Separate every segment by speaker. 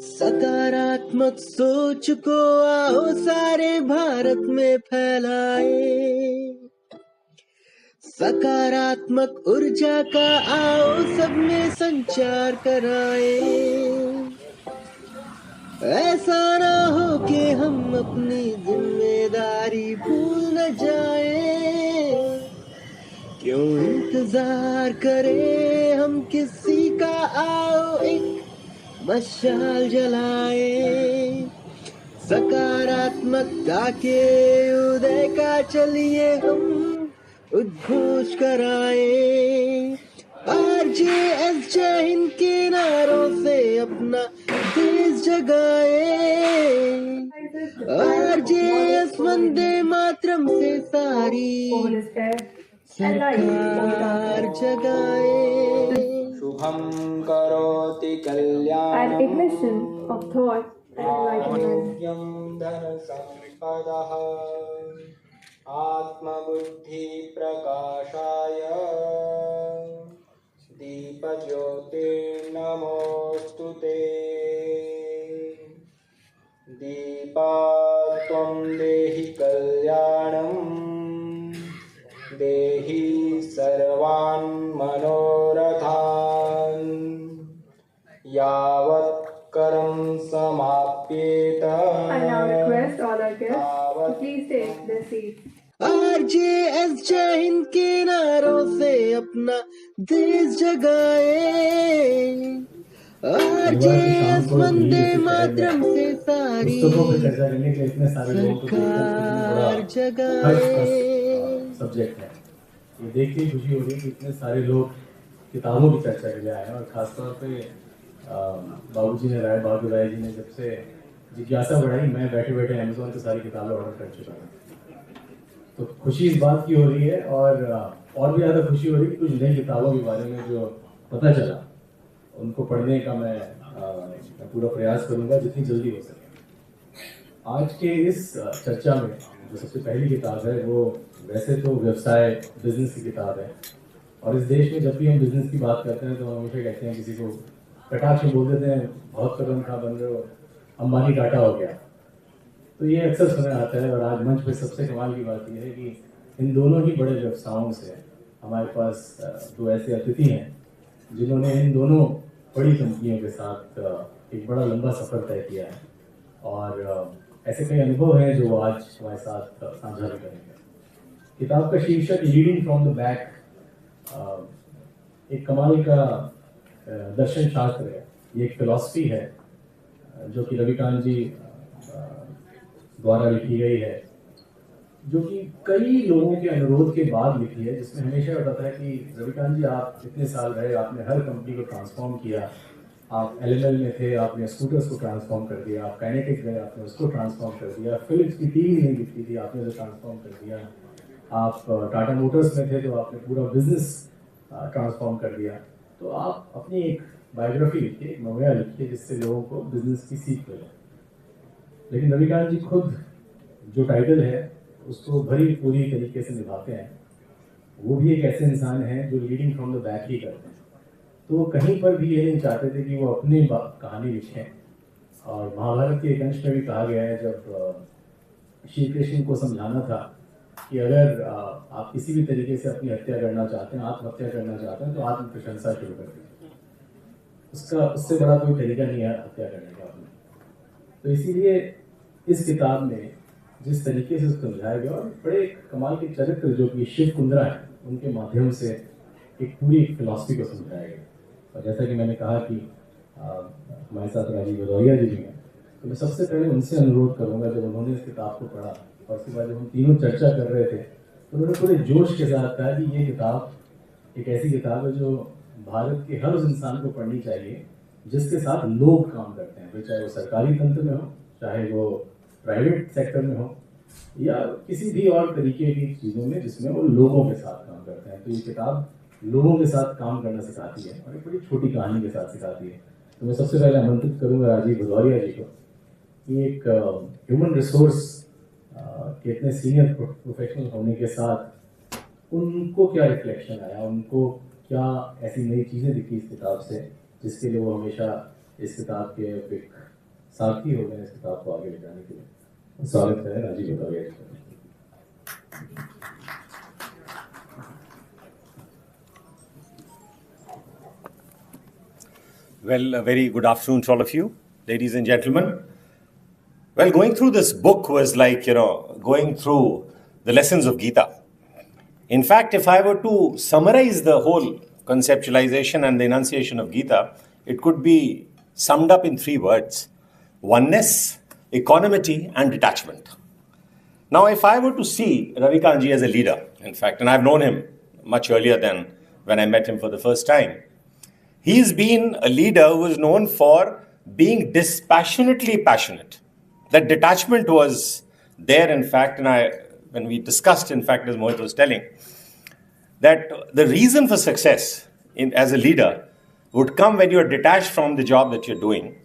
Speaker 1: सकारात्मक सोच को आओ सारे भारत में फैलाए, सकारात्मक ऊर्जा का आओ सब में संचार कराए। ऐसा ना हो कि हम अपनी जिम्मेदारी भूल न जाए, क्यों इंतजार करें हम किसी का, आओ एक मशाल जलाए। सकारात्मकता के उदय का चलिए हम उद्घोष कराए। RJS जय हिंद के नारों से अपना देश जगाए, RJS वंदे मातरम से सारी सरकार जगाए।
Speaker 2: शुभम करोति कल्याणं
Speaker 3: An ignition of thought and enlightenment.
Speaker 2: आरोग्यं धनसम्पदः आत्मबुद्धि प्रकाशाय दीपज्योतिर्नमोऽस्तुते। दीपात्वं देहि कल्याणं देहि सर्वान् मनोरथान् यावत् कर्म समाप्येत।
Speaker 3: I now request all our guests to please take their seats.
Speaker 1: RJS जय हिंद के नारों से अपना देश जगाए, RJS वंदे मातरम से सारी सरकार जगाए।
Speaker 4: सब्जेक्ट है, ये देख के खुशी हो रही है कि इतने सारे लोग किताबों की चर्चा के लिए आए हैं। और खासतौर पे बाबूजी ने, राय बहादुर राय जी ने जब से जिज्ञासा बढ़ाई, मैं बैठे बैठे अमेज़न से सारी किताबें ऑर्डर कर चुका हूँ। तो खुशी इस बात की हो रही है, और भी ज़्यादा खुशी हो रही है कि कुछ नई किताबों के बारे में जो पता चला उनको पढ़ने का मैं पूरा प्रयास करूँगा जितनी जल्दी हो सके। आज के इस चर्चा में जो सबसे पहली किताब है वो वैसे तो व्यवसाय, बिजनेस की किताब है। और इस देश में जब भी हम बिजनेस की बात करते हैं तो हम हमेशा कहते हैं, किसी को कटाक्ष में बोल देते हैं, बहुत कदम खा बन रहे हो, अंबानी टाटा हो गया। तो ये अक्सर सुना आता है। और आज मंच पे सबसे कमाल की बात यह है कि इन दोनों ही बड़े व्यवसायों से हमारे पास दो ऐसे अतिथि हैं जिन्होंने इन दोनों बड़ी कंपनियों के साथ एक बड़ा लंबा सफ़र तय किया है। और ऐसे कई अनुभव हैं जो आज हमारे साथ साझा भी करेंगे। किताब का शीर्षक लीडिंग फ्रॉम द बैक एक कमाल का दर्शन शास्त्र है। ये एक फिलॉसफी है जो कि रविकांत जी द्वारा लिखी गई है, जो कि कई लोगों के अनुरोध के बाद लिखी है, जिसमें हमेशा बताता है कि रविकांत जी, आप इतने साल रहे, आपने हर कंपनी को ट्रांसफॉर्म किया। आप LML में थे, आपने स्कूटर्स को ट्रांसफॉर्म कर दिया। आप काइनेटिक गए, आपने उसको ट्रांसफॉर्म कर दिया। फिलिप्स की टीवी नहीं बिकती थी, आपने उसे ट्रांसफॉर्म कर दिया। आप टाटा मोटर्स में थे तो आपने पूरा बिजनेस ट्रांसफॉर्म कर दिया। तो आप अपनी एक बायोग्राफी लिखिए, एक मेमोया लिखिए, जिससे लोगों को बिजनेस की सीख मिले। लेकिन रविकांत जी खुद जो टाइटल है उसको भरी पूरी तरीके से निभाते हैं। वो भी एक ऐसे इंसान हैं जो लीडिंग फ्रॉम द बैक ही करते हैं। तो वो कहीं पर भी ये नहीं चाहते थे कि वो अपनी कहानी लिखें। और महाभारत के एक अंश में भी कहा गया है, जब श्री कृष्ण को समझाना था कि अगर आप किसी भी तरीके से अपनी हत्या करना चाहते हैं, आत्महत्या करना चाहते हैं, तो आत्म प्रशंसा शुरू कर दीजिए। उससे बड़ा कोई तरीका नहीं है हत्या करने का। तो इसीलिए इस किताब में जिस तरीके से उसको समझाया गया, और बड़े कमाल के चरित्र जो कि शिव कुंद्रा है, उनके माध्यम से एक पूरी फिलॉसफी को समझाया गया। और जैसा कि मैंने कहा कि हमारे साथ राजीव भदौरिया जी भी हैं, तो मैं सबसे पहले उनसे अनुरोध करूंगा, जब उन्होंने इस किताब को पढ़ा और उसके बाद जब हम तीनों चर्चा कर रहे थे, तो उन्होंने पूरे जोश के साथ कहा कि ये किताब एक ऐसी किताब है जो भारत के हर उस इंसान को पढ़नी चाहिए जिसके साथ लोग काम करते हैं, चाहे वो सरकारी तंत्र में हो, चाहे वो प्राइवेट सेक्टर में हो, या किसी भी और तरीके की चीज़ों में जिसमें वो लोगों के साथ काम करते हैं। तो ये किताब लोगों के साथ काम करना सिखाती है और एक बड़ी छोटी कहानी के साथ सिखाती है। तो मैं सबसे पहले आमंत्रित करूँगा राजीव भदौरिया जी को कि एक ह्यूमन रिसोर्स के इतने सीनियर प्रोफेशनल होने के साथ उनको क्या रिफ्लेक्शन आया, उनको क्या ऐसी नई चीज़ें दिखी इस किताब से जिसके लिए वो हमेशा इस किताब के एक साथी हो गए इस किताब को आगे ले जाने के लिए? स्वागत है राजीव बताइए।
Speaker 5: Well, a very good afternoon to all of you, ladies and gentlemen. Well, going through this book was like, going through the lessons of Gita. In fact, if I were to summarize the whole conceptualization and the enunciation of Gita, it could be summed up in 3 words: oneness, equanimity, and detachment. Now, if I were to see Ravikantji as a leader, in fact, and I've known him much earlier than when I met him for the first time, he's been a leader who is known for being dispassionately passionate. That detachment was there, in fact, and when we discussed, in fact, as Mohit was telling, that the reason for success as a leader would come when you are detached from the job that you're doing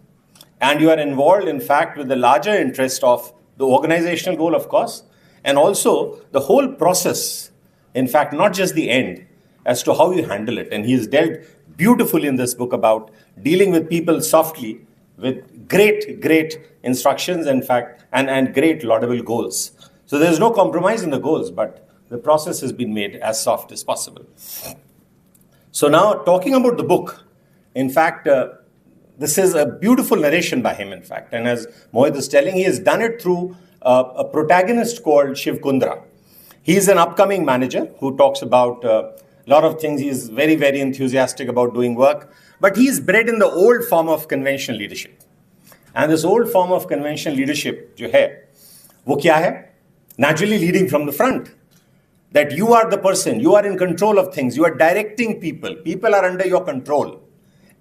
Speaker 5: and you are involved, in fact, with the larger interest of the organizational goal, of course, and also the whole process, in fact, not just the end, as to how you handle it. And he has dealt beautifully in this book about dealing with people softly with great instructions, in fact, and great laudable goals. So there's no compromise in the goals, but the process has been made as soft as possible. So now, talking about the book, in fact, this is a beautiful narration by him, in fact. And as Mohit is telling, he has done it through a protagonist called Shiv Kundra. He is an upcoming manager who talks about a lot of things. He is very enthusiastic about doing work. But he is bred in the old form of conventional leadership. And this old form of conventional leadership, जो है, वो क्या है? Naturally leading from the front. That you are the person, you are in control of things, you are directing people. People are under your control.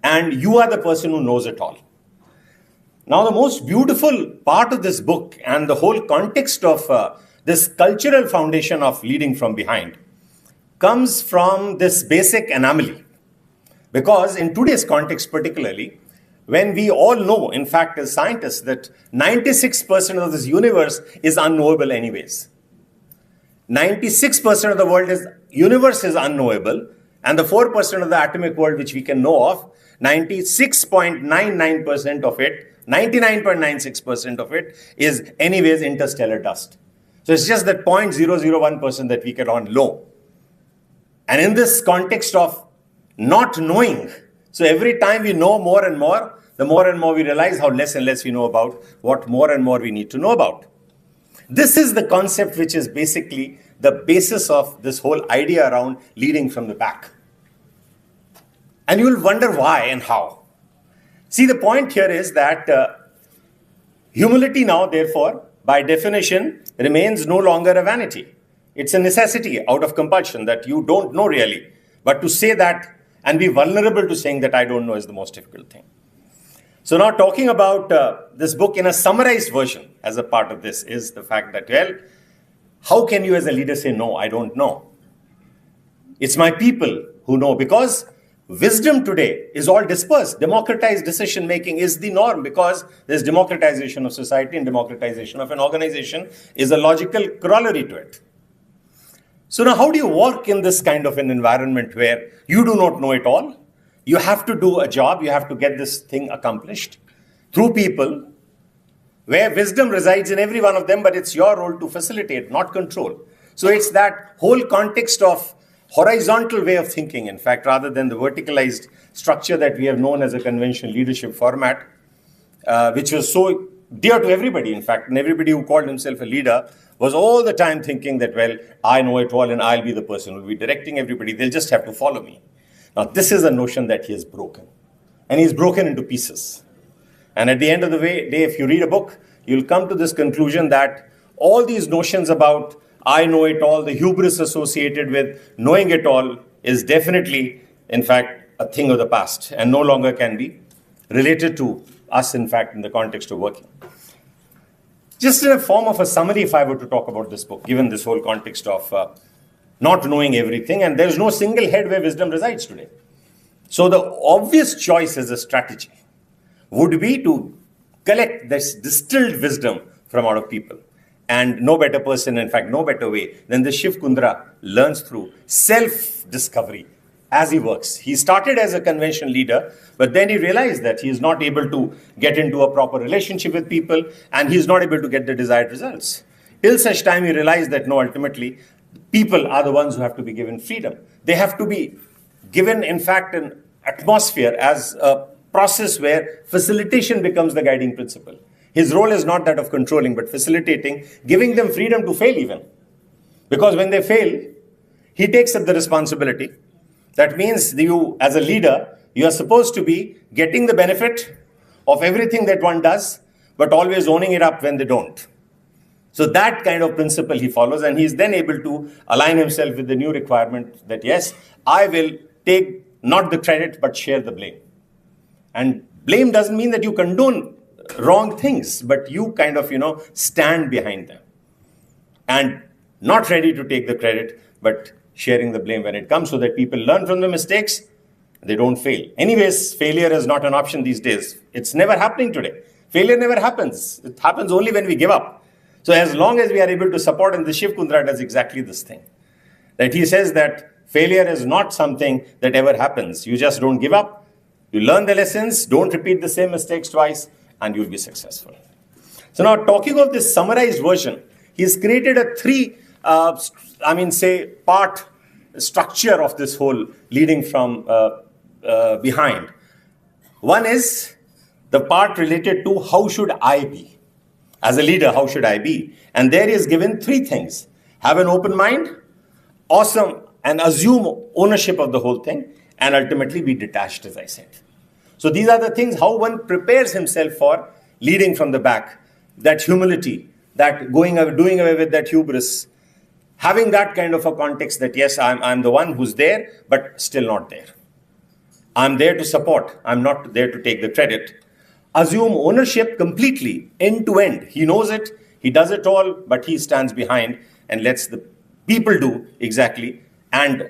Speaker 5: And you are the person who knows it all. Now, the most beautiful part of this book and the whole context of this cultural foundation of leading from behind comes from this basic anomaly. Because in today's context particularly, when we all know, in fact, as scientists, that 96% of this universe is unknowable anyways. 96% of the universe is unknowable, and the 4% of the atomic world which we can know of, 96.99% of it, 99.96% of it is anyways interstellar dust. So it's just that 0.001% that we can all know. And in this context of not knowing, so every time we know more and more, the more and more we realize how less and less we know about what more and more we need to know about. This is the concept which is basically the basis of this whole idea around leading from the back. And you will wonder why and how. See, the point here is that humility now, therefore, by definition, remains no longer a vanity. It's a necessity out of compulsion that you don't know really. But to say that and be vulnerable to saying that I don't know is the most difficult thing. So now talking about this book in a summarized version as a part of this is the fact that, well, how can you as a leader say, no, I don't know? It's my people who know, because wisdom today is all dispersed. Democratized decision making is the norm because there's democratization of society, and democratization of an organization is a logical corollary to it. So now how do you work in this kind of an environment where you do not know it all? You have to do a job, you have to get this thing accomplished through people where wisdom resides in every one of them, but it's your role to facilitate, not control. So it's that whole context of horizontal way of thinking, in fact, rather than the verticalized structure that we have known as a conventional leadership format, which was so dear to everybody, in fact, and everybody who called himself a leader was all the time thinking that, well, I know it all and I'll be the person who will be directing everybody. They'll just have to follow me. Now, this is a notion that he has broken. And he's broken into pieces. And at the end of the day, if you read a book, you'll come to this conclusion that all these notions about I know it all, the hubris associated with knowing it all is definitely, in fact, a thing of the past and no longer can be related to us, in fact, in the context of working. Just in a form of a summary, if I were to talk about this book, given this whole context of not knowing everything, and there's no single head where wisdom resides today. So the obvious choice as a strategy would be to collect this distilled wisdom from out of people. And no better person, in fact, no better way than the Shiv Kundra learns through self-discovery as he works. He started as a conventional leader, but then he realized that he is not able to get into a proper relationship with people and he is not able to get the desired results. Till such time he realized that no, ultimately, people are the ones who have to be given freedom. They have to be given, in fact, an atmosphere as a process where facilitation becomes the guiding principle. His role is not that of controlling, but facilitating, giving them freedom to fail even. Because when they fail, he takes up the responsibility. That means you, as a leader, you are supposed to be getting the benefit of everything that one does, but always owning it up when they don't. So that kind of principle he follows, and he is then able to align himself with the new requirement that, yes, I will take not the credit, but share the blame. And blame doesn't mean that you condone wrong things, but you kind of, stand behind them. And not ready to take the credit, but sharing the blame when it comes so that people learn from the mistakes, they don't fail. Anyways, failure is not an option these days. It's never happening today. Failure never happens. It happens only when we give up. So as long as we are able to support, and the Shiv Kundra does exactly this thing, that he says that failure is not something that ever happens. You just don't give up. You learn the lessons, don't repeat the same mistakes twice, and you'll be successful. So now, talking of this summarized version, he's created a part structure of this whole leading from behind. One is the part related to how should I be? As a leader, how should I be? And there he is given three things. Have an open mind, awesome, and assume ownership of the whole thing, and ultimately be detached, as I said. So these are the things, how one prepares himself for leading from the back. That humility, that doing away with that hubris, having that kind of a context that, yes, I'm the one who's there, but still not there. I'm there to support. I'm not there to take the credit. Assume ownership completely, end to end. He knows it. He does it all, but he stands behind and lets the people do exactly, and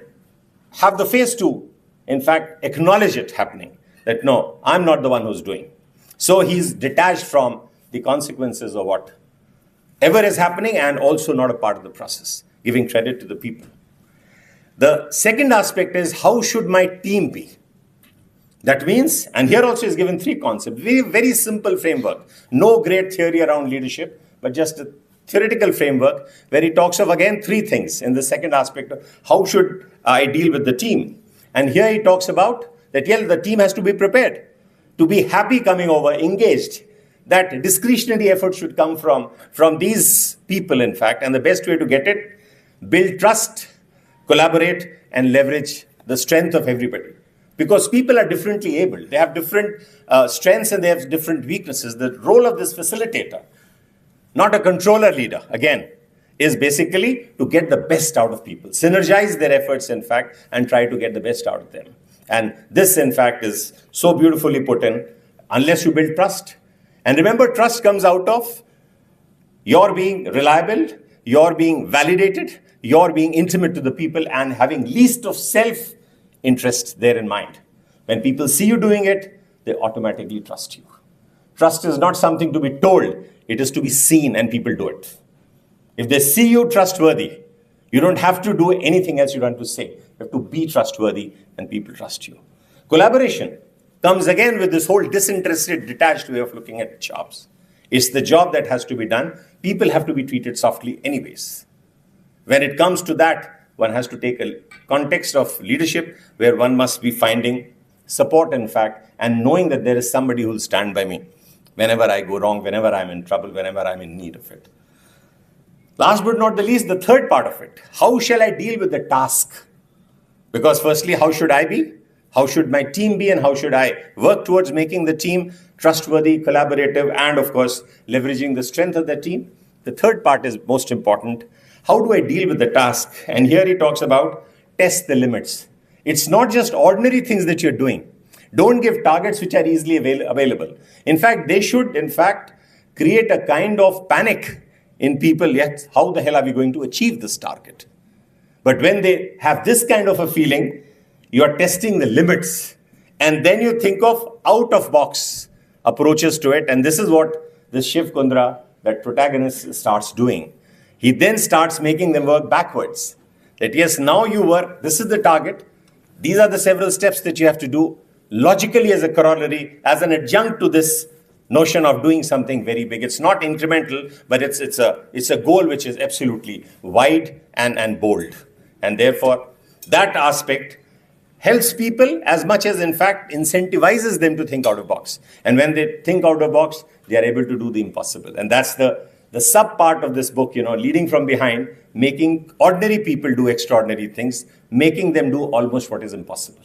Speaker 5: have the face to, in fact, acknowledge it happening. That no, I'm not the one who's doing. So he's detached from the consequences of whatever is happening, and also not a part of the process, giving credit to the people. The second aspect is, how should my team be? That means, and here also is given three concepts, very, very simple framework. No great theory around leadership, but just a theoretical framework where he talks of, again, three things in the second aspect of how should I deal with the team. And here he talks about that, yeah, the team has to be prepared to be happy coming over, engaged. That discretionary effort should come from these people, in fact. And the best way to get it, build trust, collaborate, and leverage the strength of everybody. Because people are differently able. They have different strengths and they have different weaknesses. The role of this facilitator, not a controller leader, again, is basically to get the best out of people. Synergize their efforts, in fact, and try to get the best out of them. And this, in fact, is so beautifully put in, unless you build trust. And remember, trust comes out of your being reliable, your being validated, your being intimate to the people, and having least of self-interest there in mind. When people see you doing it, they automatically trust you. Trust is not something to be told. It is to be seen, and people do it. If they see you trustworthy, you don't have to do anything else you want to say. You have to be trustworthy, and people trust you. Collaboration comes again with this whole disinterested, detached way of looking at jobs. It's the job that has to be done. People have to be treated softly anyways. When it comes to that, one has to take a context of leadership where one must be finding support, in fact, and knowing that there is somebody who will stand by me whenever I go wrong, whenever I'm in trouble, whenever I'm in need of it. Last but not the least, the third part of it. How shall I deal with the task? Because firstly, how should I be? How should my team be? And how should I work towards making the team trustworthy, collaborative, and of course, leveraging the strength of the team? The third part is most important. How do I deal with the task? And here he talks about test the limits. It's not just ordinary things that you're doing. Don't give targets which are easily available. In fact, they should, create a kind of panic in people. Yet, how the hell are we going to achieve this target? But when they have this kind of a feeling, you are testing the limits. And then you think of out-of-box approaches to it. And this is what this Shiv Kundra, that protagonist, starts doing. He then starts making them work backwards. That yes, now you work, this is the target. These are the several steps that you have to do logically as a corollary, as an adjunct to this notion of doing something very big. It's not incremental, but it's a goal which is absolutely wide and bold. And therefore, that aspect helps people as much as, in fact, incentivizes them to think out of box. And when they think out of box, they are able to do the impossible. And that's the sub part of this book, leading from behind, making ordinary people do extraordinary things, making them do almost what is impossible.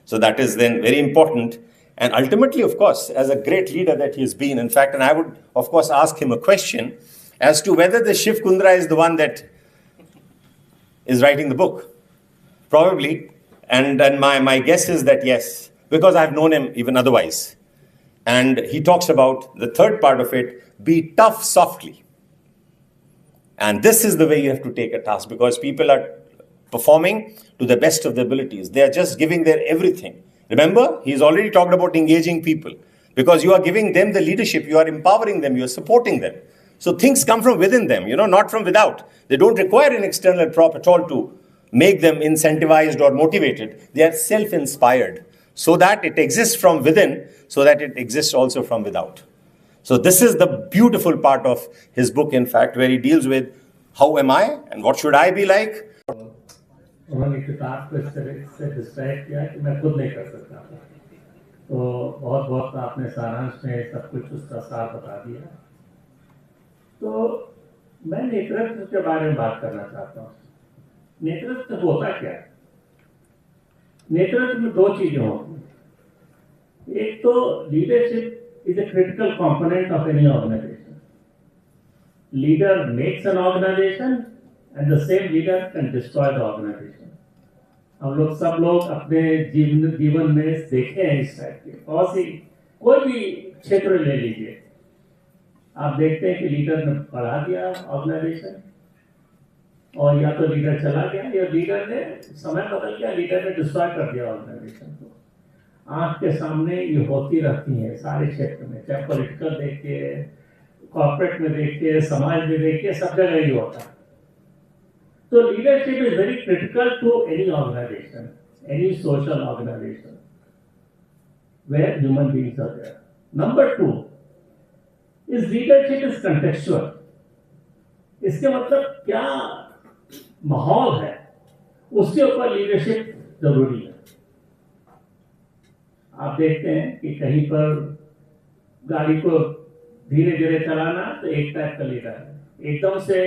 Speaker 5: So that is then very important. And ultimately, of course, as a great leader that he has been, in fact, and I would, of course, ask him a question as to whether the Shiv Kundra is the one that is writing the book. Probably. And my guess is that yes, because I've known him even otherwise. And he talks about the third part of it, be tough softly. And this is the way you have to take a task, because people are performing to the best of their abilities. They are just giving their everything. Remember, he's already talked about engaging people, because you are giving them the leadership, you are empowering them, you are supporting them. So things come from within them, not from without. They don't require an external prop at all to make them incentivized or motivated. They are self-inspired, so that it exists from within, so that it exists also from without. So this is the beautiful part of his book, in fact, where he deals with how am I and what should I be like.
Speaker 4: उन्होंने किताब को इस तरह से describe किया कि मैं खुद नहीं कर सकता था, तो बहुत बहुत आपने सारांश में सब कुछ उसका सार बता दिया। तो मैं नेतृत्व के बारे में बात करना चाहता हूँ। नेतृत्व होता क्या है? नेतृत्व में दो चीजें होती हैं। एक तो leadership is a critical component of any organization. Leader makes an organization and the same leader can destroy the organization. हम लोग सब लोग अपने जीवन में देखे हैं इस टाइप के बहुत सी, कोई भी क्षेत्र ले लीजिए, आप देखते हैं कि लीडर ने बढ़ा दिया ऑर्गेनाइजेशन, और या तो लीडर चला गया या लीडर ने समय बदल गया, लीडर ने डिस्ट्रॉय कर दिया ऑर्गेनाइजेशन को। आंख के सामने ये होती रहती है सारे क्षेत्र में, चाहे पॉलिटिकल देखिए, कॉर्पोरेट में देखिए, समाज में देखिए, सब जगह ये होता है। तो leadership is very critical to any organization, any social organization where human beings are there. Number 2 is leadership is contextual. इसके मतलब क्या माहौल है, उसके ऊपर लीडरशिप जरूरी है। आप देखते हैं कि कहीं पर गाड़ी को धीरे धीरे चलाना तो एक टाइप का लीडर है, एकदम से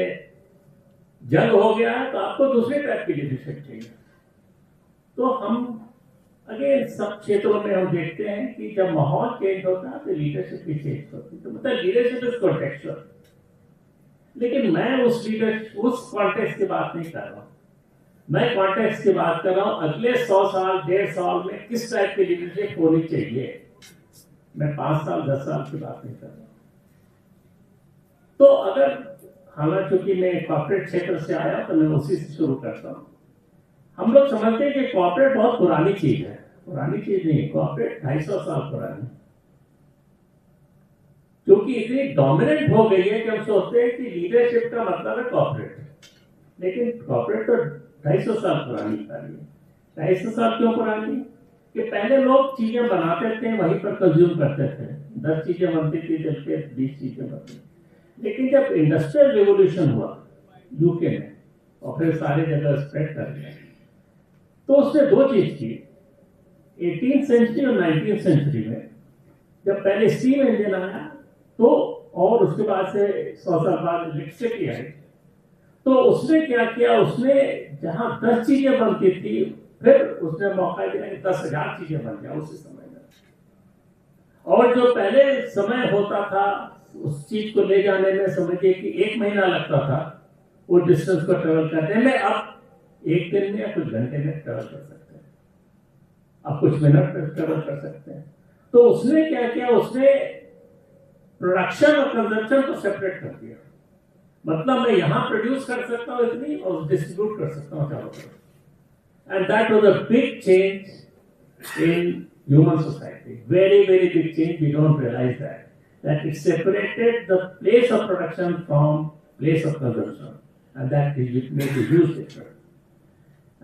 Speaker 4: जंग हो गया तो आपको दूसरे टाइप की लीडरशिप चाहिए। तो हम अगेन सब क्षेत्रों में हम देखते हैं कि जब माहौल चेंज होता है तो लीडरशिप भी चेंज होती है। तो मतलब लीडरशिप इज कॉन्टेक्चुअल। लेकिन मैं उस कॉन्टेक्स्ट की बात नहीं कर रहा हूं, मैं कॉन्टेक्स्ट की बात कर रहा हूं अगले 100 साल 1.5 साल में किस टाइप की लीडरशिप होनी चाहिए। मैं 5 साल 10 साल की बात नहीं कर रहा। तो अगर हालांकि चूंकि मैं कॉर्पोरेट क्षेत्र से आया तो मैं उसी से शुरू करता हूं। हम लोग समझते हैं कि कॉर्पोरेट बहुत पुरानी चीज है, पुरानी चीज नहीं, कॉर्पोरेट 250 साल पुरानी, क्योंकि इतनी डोमिनेंट हो गई है कि हम सोचते हैं कि लीडरशिप का मतलब है कॉर्पोरेट। लेकिन कॉर्पोरेट तो 250 साल पुरानी है। 250 साल क्यों पुरानी? कि पहले लोग चीजें बनाते थे, वहीं पर कंज्यूम करते थे, 10 चीजें बनती थी, जबकि 20 चीजें बनती। लेकिन जब इंडस्ट्रियल रिवोल्यूशन हुआ यूके में और फिर सारी जगह स्प्रेड कर गया, तो उसने दो चीज की। 18th सेंचुरी और 19th सेंचुरी में जब पहले स्टीम इंजन आया तो, और उसके बाद से 100 साल बाद इलेक्ट्रिसिटी आई, तो उसने क्या किया, उसने जहां 10 चीजें बनती थी फिर उसने मौका दिया कि 10,000 चीजें बन जाए उसी समय में। और जो पहले समय होता था उस चीज को ले जाने में समझिए कि 1 महीना लगता था वो डिस्टेंस को ट्रेवल करने में, अब 1 दिन में या कुछ घंटे में ट्रेवल कर सकते हैं, अब कुछ मिनट में ट्रेवल कर सकते हैं। तो उसने क्या किया, उसने प्रोडक्शन और कंजम्पशन को सेपरेट कर दिया। मतलब मैं यहां प्रोड्यूस कर सकता हूं इतनी और डिस्ट्रीब्यूट कर सकता हूं चारों तरफ। And that was a big change in human society, very very big change. We don't realize that it separated the place of production from place of consumption, and that made a huge difference.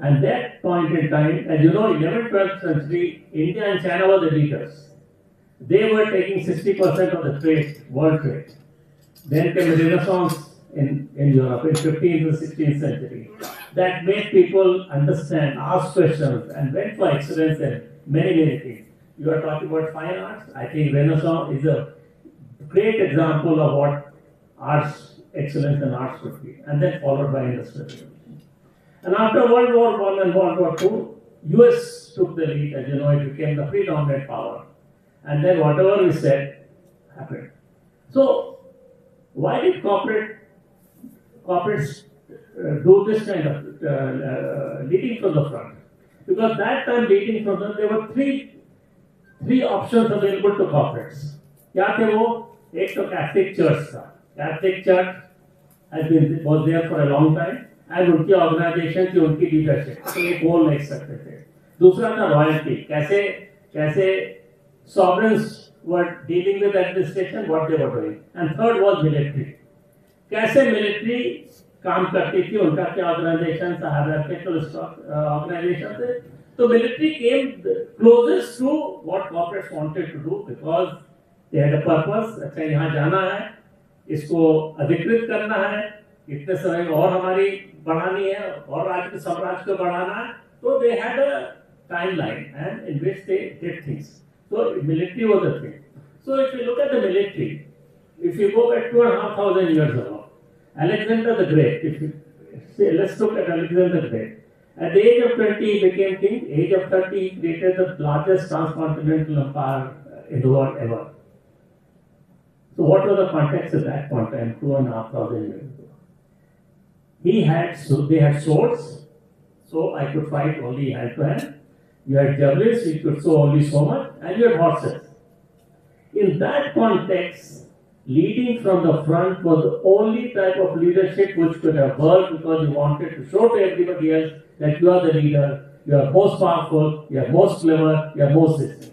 Speaker 4: And that point in time, as you know, 11th, 12th century, India and China were the leaders. They were taking 60% of the trade, world trade. Then came the Renaissance in Europe in 15th and 16th century. That made people understand, ask questions, and went for excellence in many things. You are talking about fine arts. I think Renaissance is a great example of what arts, excellence in arts could be. And then followed by industrial revolution. And after World War I and World War II, US took the lead. As you know, it became the predominant power. And then whatever we said happened. So why did corporates do this kind of leading from the front? Because that time leading from the, there were three options available to corporates. क्या थे वो? एक तो Catholic Church था. Catholic Church was there for a long time, and उनकी organisation थी, उनकी leadership, तो ये बोल नहीं सकते थे. दूसरा था रॉयल्टी. कैसे sovereigns were dealing with administration, what they were doing. And third was military. कैसे military काम करती थी, उनका क्या ऑर्गेनाइजेशन था, hierarchical ऑर्गेनाइजेशन थे. So military came closest to what corporates wanted to do because they had a purpose. अच्छा यहाँ जाना है, इसको अधिकृत करना है, इतने समय में और हमारी बढ़ानी है, और राज्य के साम्राज्य को बढ़ाना है. So they had a timeline and in which they did things. So military was the thing. So if you look at the military, if you go back 2,500 years ago, Alexander the Great, if you say, let's look at Alexander the Great. At the age of 20, he became king. Age of 30, he created the largest transcontinental empire in the world ever. So what was the context at that point in time, 2,500 years ago? They had swords, so I could fight only hand to hand. You had javelins, you could throw only so much, and you had horses. In that context, leading from the front was the only type of leadership which could have worked because you wanted to show to everybody else that you are the leader, you are most powerful, you are most clever, you are most system.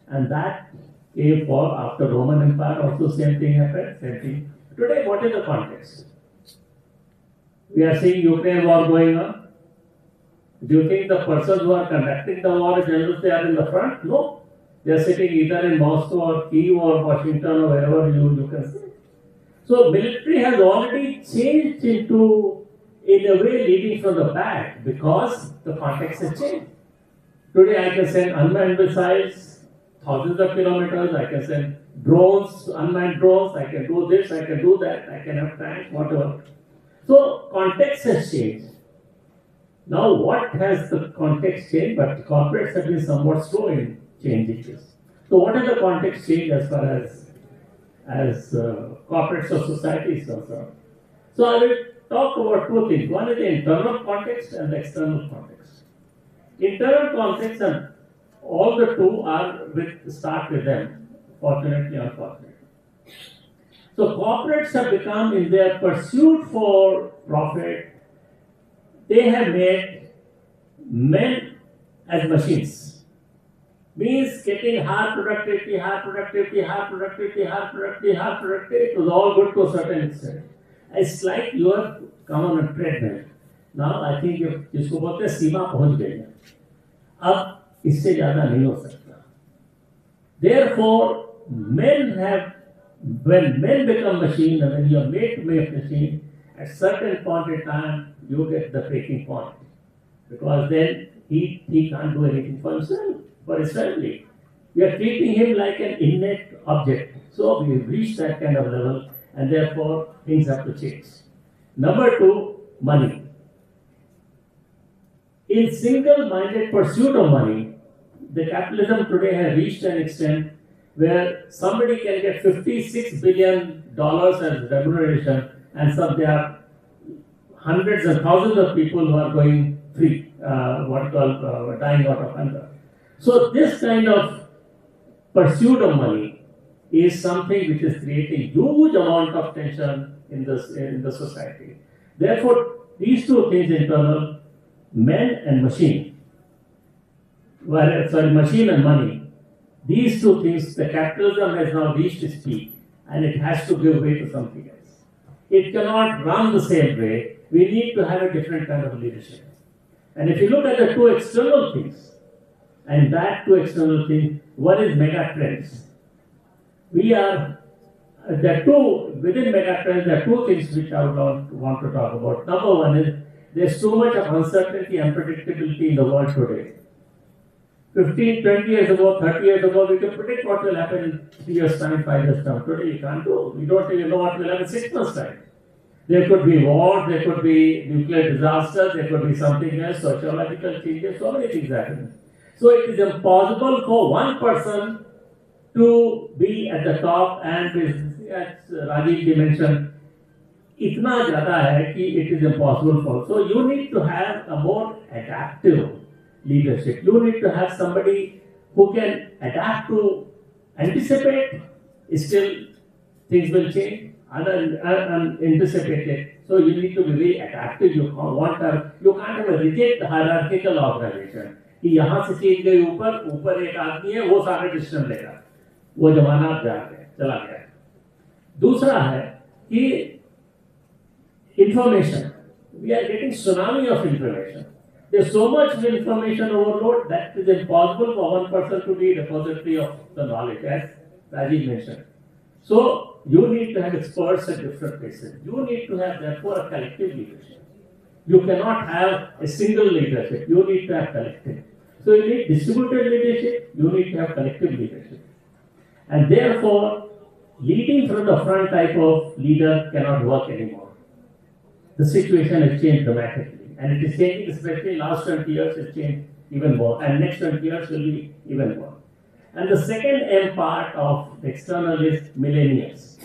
Speaker 4: And that came for after Roman Empire, also same thing happened, same thing. Today, what is the context? We are seeing Ukraine war going on. Do you think the persons who are conducting the war, generals, they are in the front? No. They are sitting either in Moscow or Kyiv or Washington or wherever you can see. So military has already changed into, in a way, leading from the back because the context has changed. Today I can send unmanned missiles, thousands of kilometers, I can send drones, unmanned drones, I can do this, I can do that, I can have tanks, whatever. So context has changed. Now what has the context changed? But corporates have been somewhat slow in changing this. So what is the context change as far as corporates or society is concerned? So I will talk about two things. One is the internal context and the external context. Internal context, and all the two are start with them, fortunately or unfortunately. So corporates have become, in their pursuit for profit, they have made men as machines. Means getting higher productivity, it was all good to a certain extent. It's like you have come on a treadmill. Now I think जिसको बोलते हैं सीमा पहुंच गई है, अब इससे ज़्यादा नहीं हो सकता. Therefore, when men become machine, and when you are made to make machine, at certain point in time, you get the breaking point. Because then he can't do anything for himself, for his family. We are treating him like an innate object. So we've reached that kind of level, and therefore things have to change. Number two, money. In single-minded pursuit of money, the capitalism today has reached an extent where somebody can get $56 billion as remuneration, and there are hundreds and thousands of people who are going free, dying out of hunger. So this kind of pursuit of money is something which is creating huge amount of tension in the society. Therefore, these two things, internal, men and machine, machine and money, these two things, the capitalism has now reached its peak and it has to give way to something else. It cannot run the same way. We need to have a different kind of leadership. And if you look at the two external things, and that two external things, one is mega trends. There are two, within megatrends, there are two things which I would want to talk about. Number one is, there's so much of uncertainty and unpredictability in the world today. 15, 20 years ago, 30 years ago, we could predict what will happen in 3 years' time, 5 years' time. Today, you can't do. We don't even know what will happen in 6 months' time. There could be war, there could be nuclear disasters, there could be something else, sociological changes, so many things happening. So it is impossible for one person to be at the top, and as Rajiv ji mentioned, itna zyada hai ki it is impossible for. So you need to have a more adaptive leadership. You need to have somebody who can adapt to anticipate, still things will change, unanticipated. So you need to be very adaptive. You can't have a rigid hierarchical organization. कि यहाँ से चीज गई ऊपर एक आदमी है, वो सारे डिसीजन लेगा, वो जमाना अब चला गया है। दूसरा है कि information, we are getting tsunami of information. There's so much information overload that it is impossible for one person to be repository of the knowledge, as Rajiv mentioned. So you need to have experts at different places. You need to have therefore a collective leadership. You cannot have a single leadership. You need to have collective. So you need distributed leadership. You need to have collective leadership. And therefore, leading from the front type of leader cannot work anymore. The situation has changed dramatically. And it is changing, especially last 20 years, it's changed even more. And next 20 years will be even more. And the second M part of external is millennials.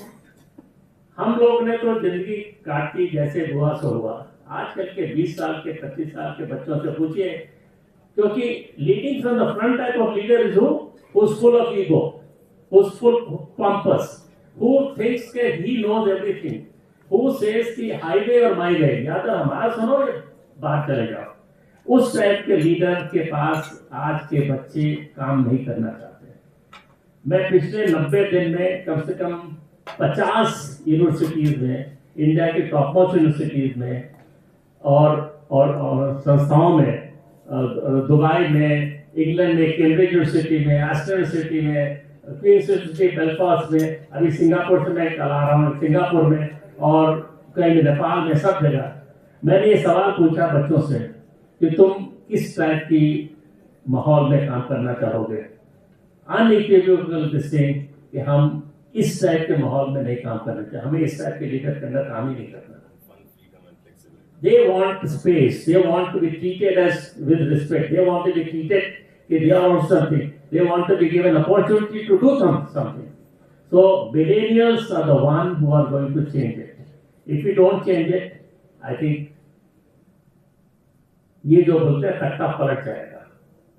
Speaker 4: हम लोग ने तो जिंदगी काटी जैसे हुआ सो हुआ. आजकल के 20 साल के 25 साल के बच्चों से पूछिए, क्योंकि leading from the front type of leader is who's full of ego, who's full pompous, who thinks that he knows everything, who says कि highway और my way, या तो हमारा सुनो या बात चले जाओ. उस टाइप के लीडर के पास आज के बच्चे काम नहीं करना चाहते. मैं पिछले 90 दिन में कम से कम 50 यूनिवर्सिटीज में, इंडिया की टॉप मोस्ट यूनिवर्सिटीज में और संस्थाओं में, दुबई में, इंग्लैंड में कैम्ब्रिज यूनिवर्सिटी में, एस्टर यूनिवर्सिटी में, क्वींस यूनिवर्सिटी बेलफास्ट में, अभी सिंगापुर से मैं कल आ रहा हूँ, सिंगापुर में और कहीं नेपाल में, सब जगह मैंने ये सवाल पूछा बच्चों से कि तुम किस टाइप की माहौल में काम करना चाहोगे. अनइक्विवोकल डिस्टिंग कि हम इस टाइप के माहौल में नहीं काम करना चाहिए, हमें इस टाइप के लीडर के अंदर काम ही नहीं करना. They want space, they want to be treated as with respect, they want to be treated कि they are also something, they want to be given opportunity to do something. So millennials are the one who are going to change it. If we don't change it, I think ये जो बोलते हैं तख्ता पलट जाएगा.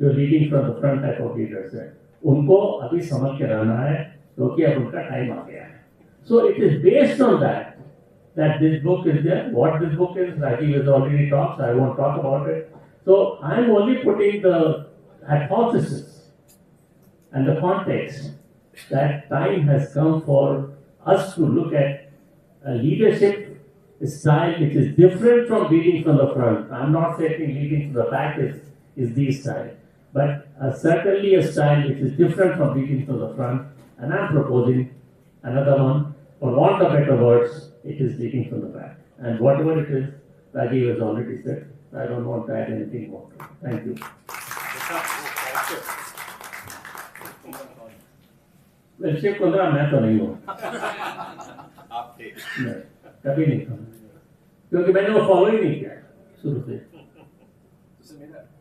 Speaker 4: जो leading from the front type of leaders है, उनको अभी समझ के रहना है, क्योंकि अब उनका टाइम आ गया है. So it is based on that this book is there. What this book is, Rajiv has already talked, so I won't talk about it. So I'm only putting the hypothesis and the context that time has come for us to look at a leadership style which is different from leading from the front. I'm not saying leading from the back is the style, but certainly a style which is different from leading from the front. And I'm proposing another one. For want of better words, it is leading from the back. And whatever it is, Rajiv has already said. I don't want to add anything more. Thank you. Well, Shiv Kundra, मैं तो नहीं हूँ. कभी नहीं था, क्योंकि मैंने वो फॉलो ही नहीं किया शुरू से.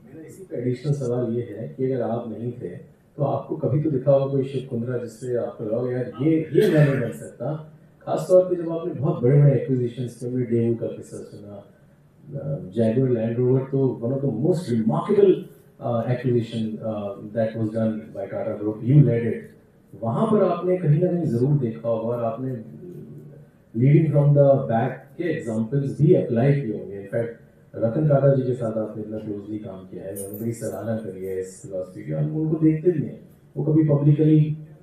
Speaker 4: मेरा इसी पे एडिशनल सवाल ये है कि अगर आप नहीं थे तो आपको कभी तो दिखा होगा कोई शिव कुंद्रा जिससे आपको लगा यार ये मैं नहीं बन सकता. खासतौर पे जब आपने बहुत बड़े बड़े एक्विजिशंस में भी डेवू का किस्सा सुना, जैगुआर लैंड रोवर तो one of the most remarkable acquisition that was done by Tata group, you led it. वहाँ पर आपने कहीं ना कहीं जरूर देखा होगा और आपने लीडिंग फ्रॉम द बैक के एग्जांपल्स भी अप्लाई किए होंगे. इनफैक्ट रतन टाटा जी के साथ आपने इतना क्लोजली काम किया है, उन्होंने बड़ी सराहना करी है इस फिलॉसफी की. हम उनको देखते भी हैं, वो कभी पब्लिकली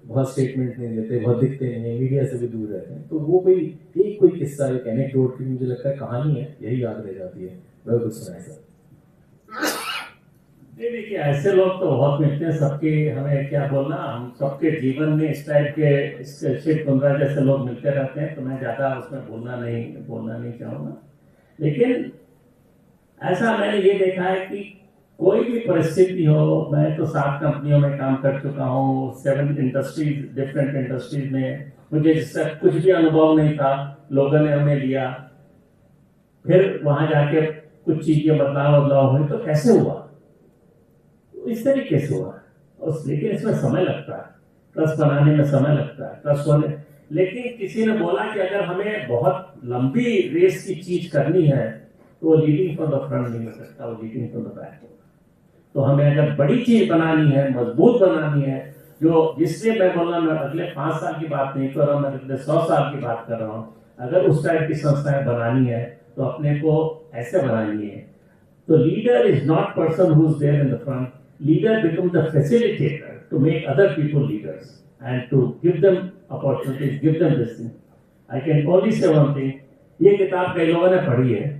Speaker 4: बहुत स्टेटमेंट नहीं देते, बहुत दिखते नहीं है, मीडिया से भी दूर रहते हैं. तो वो कोई किस्सा, एक एनेक्डोट की मुझे लगता है कहानी है, यही याद रह जाती है. बहुत कुछ सुनाए सर. नहीं, देखिए ऐसे लोग तो बहुत मिलते हैं, सबके हमें क्या बोलना, हम सबके जीवन में इस टाइप के शिव कुंद्रा जैसे लोग मिलते रहते हैं, तो मैं ज़्यादा उसमें बोलना नहीं चाहूँगा। लेकिन ऐसा मैंने ये देखा है कि कोई भी परिस्थिति हो, मैं तो 7 कंपनियों में काम कर चुका हूँ, 7 इंडस्ट्रीज, डिफरेंट इंडस्ट्रीज में, मुझे जिससे कुछ भी अनुभव नहीं था, लोगों ने हमें लिया, फिर वहां जाके कुछ चीजें बदलाव हुए, तो कैसे हुआ, तो इस तरीके से हुआ। लेकिन इसमें समय लगता है, ट्रस्ट बनाने में समय लगता है, ट्रस्ट होने। लेकिन किसी ने बोला कि अगर हमें बहुत लंबी रेस की चीज करनी है तो वो लीडिंग फ्रॉम द फ्रंट नहीं हो सकता, वो लीडिंग फ्रॉम द बैक होगा। तो हमें अगर बड़ी चीज बनानी है, मजबूत बनानी है, जो जिससे मैं बोल रहा हूँ, मैं अगले 5 साल की बात नहीं कर रहा हूँ, मैं अगले 100 साल की बात कर रहा हूँ, अगर उस टाइप की संस्थाएं बनानी है तो अपने को ऐसे बनानी है। तो leader is not person who is there in the front, leader become the facilitator to make other people leaders and to give them opportunities, give them this thing. I can only say one thing, ये किताब कई लोगों ने पढ़ी है,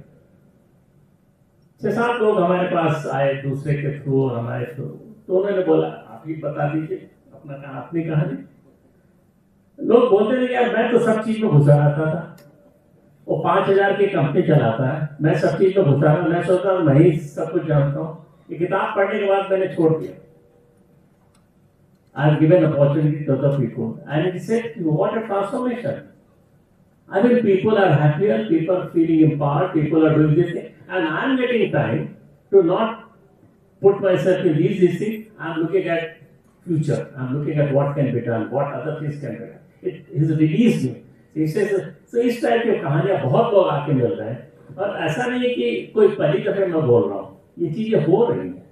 Speaker 4: 6-7 लोग हमारे पास आए दूसरे के थ्रू और हमारे थ्रू, तो उन्होंने बोला आप ही बता दीजिए अपनी कहानी। लोग बोलते थे यार मैं तो सब चीज में घुसा रहता था, वो 5000 की कंपनी चलाता है, मैं सब चीज में घुसा रहा, मैं सोचता हूँ मैं ही सब कुछ जानता हूँ। ये किताब पढ़ने के बाद मैंने छोड़ दिया। I have given opportunity to other people and it said what a transformation. I mean, people are happier, people are feeling empowered, people are doing this thing, and I'm getting time to not put myself in these things. I'm looking at future. I'm looking at what can be done, what other things can be done. It has released me. So इस type की कहानियां बहुत लोग आके मिल रहे हैं, और ऐसा नहीं है कि कोई पहली दफे मैं बोल रहा हूँ, ये चीजें हो रही हैं,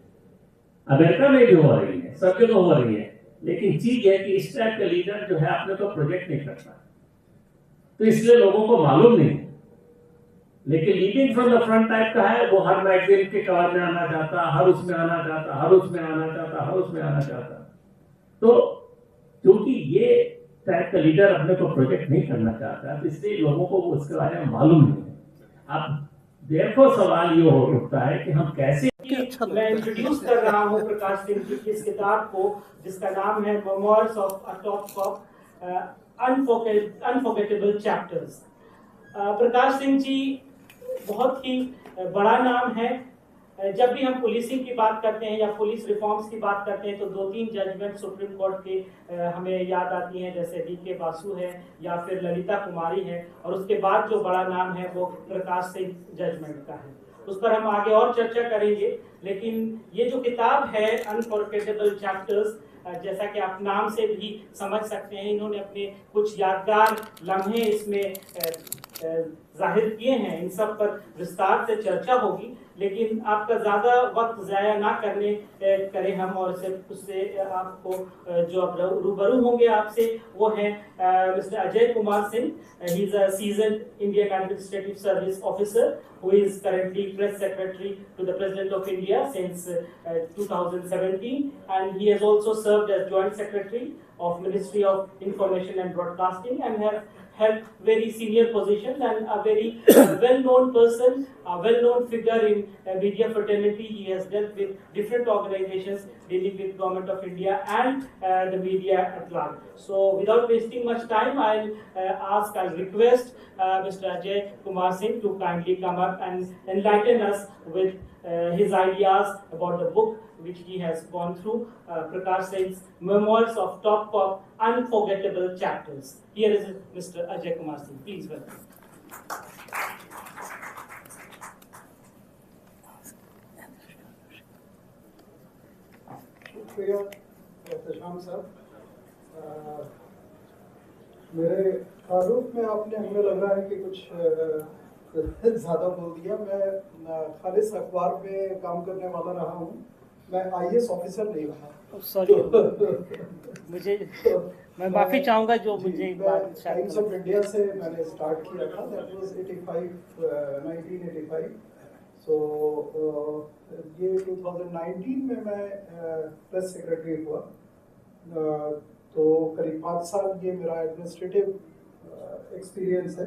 Speaker 4: अमेरिका में भी हो रही है, सब जगह हो रही है। लेकिन चीज है कि इस टाइप का लीडर जो है अपने को प्रोजेक्ट नहीं करता, तो इसलिए लोगों को मालूम नहीं। लेकिन leading from the front type का है, वो हर मैगजीन के कवर में आना चाहता, हर उसमें आना चाहता, हर उसमें आना चाहता, हर उसमें आना चाहता। तो क्योंकि ये टाइप का लीडर अपने को प्रोजेक्ट नहीं करना चाहता, तो इसलिए लोगों को उसके बारे में मालूम नहीं है। अब देखो सवाल ये उठता है कि हम कैसे।
Speaker 6: मैं इंट्रोड्यूस कर रहा हूँ प्रकाश सिंह जी की इस किताब को, जिसका नाम है memoirs of a top cop, unforgettable chapters. Prakash Singh ji बहुत ही बड़ा नाम है। जब भी हम पुलिसिंग की बात करते हैं या पुलिस रिफॉर्म्स की बात करते हैं तो 2-3 जजमेंट सुप्रीम कोर्ट के हमें याद आती हैं, जैसे DK बासु है या फिर ललिता कुमारी है, और उसके बाद जो बड़ा नाम है वो प्रकाश सिंह जजमेंट का है। उस पर हम आगे और चर्चा करेंगे। लेकिन ये जो किताब है अनफॉरगेटेबल चैप्टर्स, जैसा कि आप नाम से भी समझ सकते हैं, इन्होंने अपने कुछ यादगार लम्हे इसमें जाहिर किए हैं। इन सब पर विस्तार से चर्चा होगी, लेकिन आपका ज़्यादा वक्त ज़ाया ना करें हम, और सिर्फ उससे आपको जो अब रूबरू होंगे आपसे वो है mister Ajay Kumar Singh. He is a seasoned Indian administrative service officer who is currently press secretary to the President of India since 2017, and he has also served as joint secretary of Ministry of Information and Broadcasting, and have held very senior positions, and a very well-known person, a well-known figure in media fraternity. He has dealt with different organizations dealing with Government of India and the media at large. So without wasting much time, I'll request Mr. Ajay Kumar Singh to kindly come up and enlighten us with his ideas about the book which he has gone through, Prakash Singh's Memoirs of Top Cop, Unforgettable Chapters. Here is Mr. Ajay Kumar Singh. Please welcome.
Speaker 7: शुक्रिया एहतशाम साहब। मेरे तारुफ में आपने, हमें लग रहा है कि कुछ ज़्यादा बोल दिया। मैं खालिस अखबार में काम करने वाला रहा हूँ, मैं IAS ऑफिसर नहीं रहा।
Speaker 6: सॉरी मैं माफ़ी चाहूँगा जो मुझे
Speaker 7: टाइम्स ऑफ इंडिया से मैंने स्टार्ट किया था, दैट वाज 1985। सो ये 2019 में मैं प्रेस सेक्रेटरी हुआ, तो करीब 5 साल ये मेरा एडमिनिस्ट्रेटिव एक्सपीरियंस है।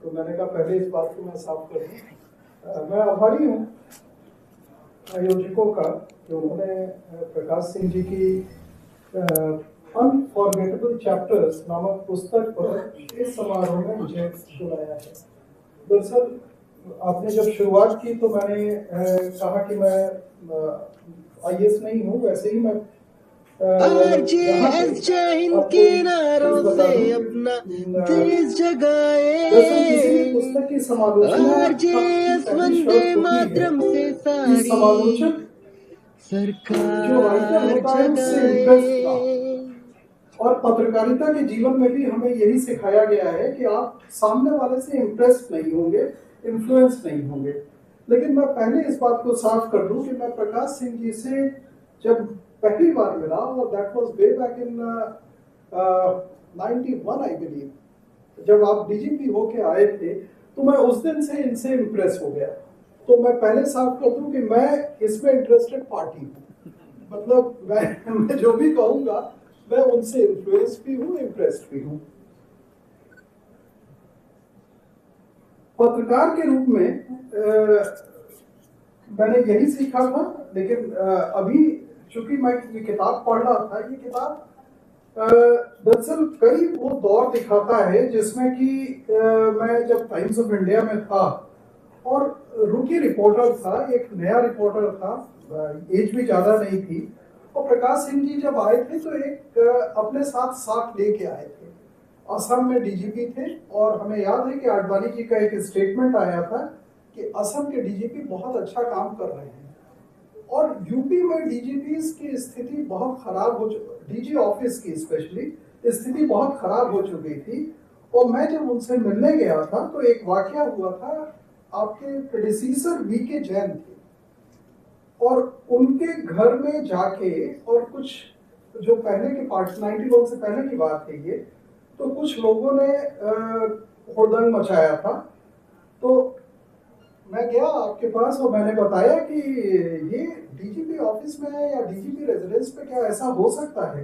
Speaker 7: तो मैंने कहा पहले इस बात को मैं साफ कर दूँ। मैं आभारी हूँ आयोजकों का कि उन्होंने प्रकाश सिंह जी की अनफॉरगेटेबल चैप्टर्स नामक पुस्तक पर इस समारोह में मुझे बुलाया है। दरअसल आपने जब शुरुआत की तो मैंने कहा कि मैं IAS नहीं हूँ, वैसे ही मैं
Speaker 1: RJS जय हिंद के नारों से अपना देश जगाए, RJS वंदे मातरम से सारी सरकार जगाए।
Speaker 7: और पत्रकारिता के जीवन में भी हमें यही सिखाया गया है कि आप सामने वाले से इम्प्रेस नहीं होंगे, इन्फ्लुएंस नहीं होंगे। लेकिन मैं पहले इस बात को साफ कर दूं कि मैं प्रकाश सिंह जी से जब पहली बार मिला, और that was way back in 91 I believe, जब आप DGP होके आए थे, तो मैं उस दिन से इनसे इम्प्रेस हो गया। तो मैं पहले साफ कर दूं कि मैं इसमें इंटरेस्टेड पार्टी हूँ, मतलब मैं जो भी कहूँगा मैं उनसे इन्फ्लुएंस भी हूँ, इम्प्रेस्ड भी हूँ। पत्रकार के रूप में मैंने यही सीखा था, लेकिन अभी चूंकि मैं ये किताब पढ़ रहा था, ये किताब दरअसल कई वो दौर दिखाता है जिसमें कि मैं जब टाइम्स ऑफ इंडिया में था और रूकी रिपोर्टर था, एक नया रिपोर्टर था, एज भी ज्यादा नहीं थी, और प्रकाश सिंह जी जब आए थे तो एक अपने साथ साथ लेके आए थे। असम में DGP थे, और हमें याद है कि आडवाणी जी का एक स्टेटमेंट आया था कि असम के DGP बहुत अच्छा काम कर रहे हैं, और यूपी में DGPs की स्थिति बहुत खराब हो चुकी, DG ऑफिस की स्पेशली स्थिति बहुत खराब हो चुकी थी। और मैं जब उनसे मिलने गया था तो एक वाकया हुआ था, आपके प्रेडिसीसर VK जैन थे, और उनके घर में जाके, और कुछ जो पहले के पार्ट 91 से पहले की बात है ये, तो कुछ लोगों ने हुड़दंग मचाया था। तो मैं गया आपके पास और मैंने बताया कि ये DGP ऑफिस में है या DGP रेजिडेंस पे क्या ऐसा हो सकता है?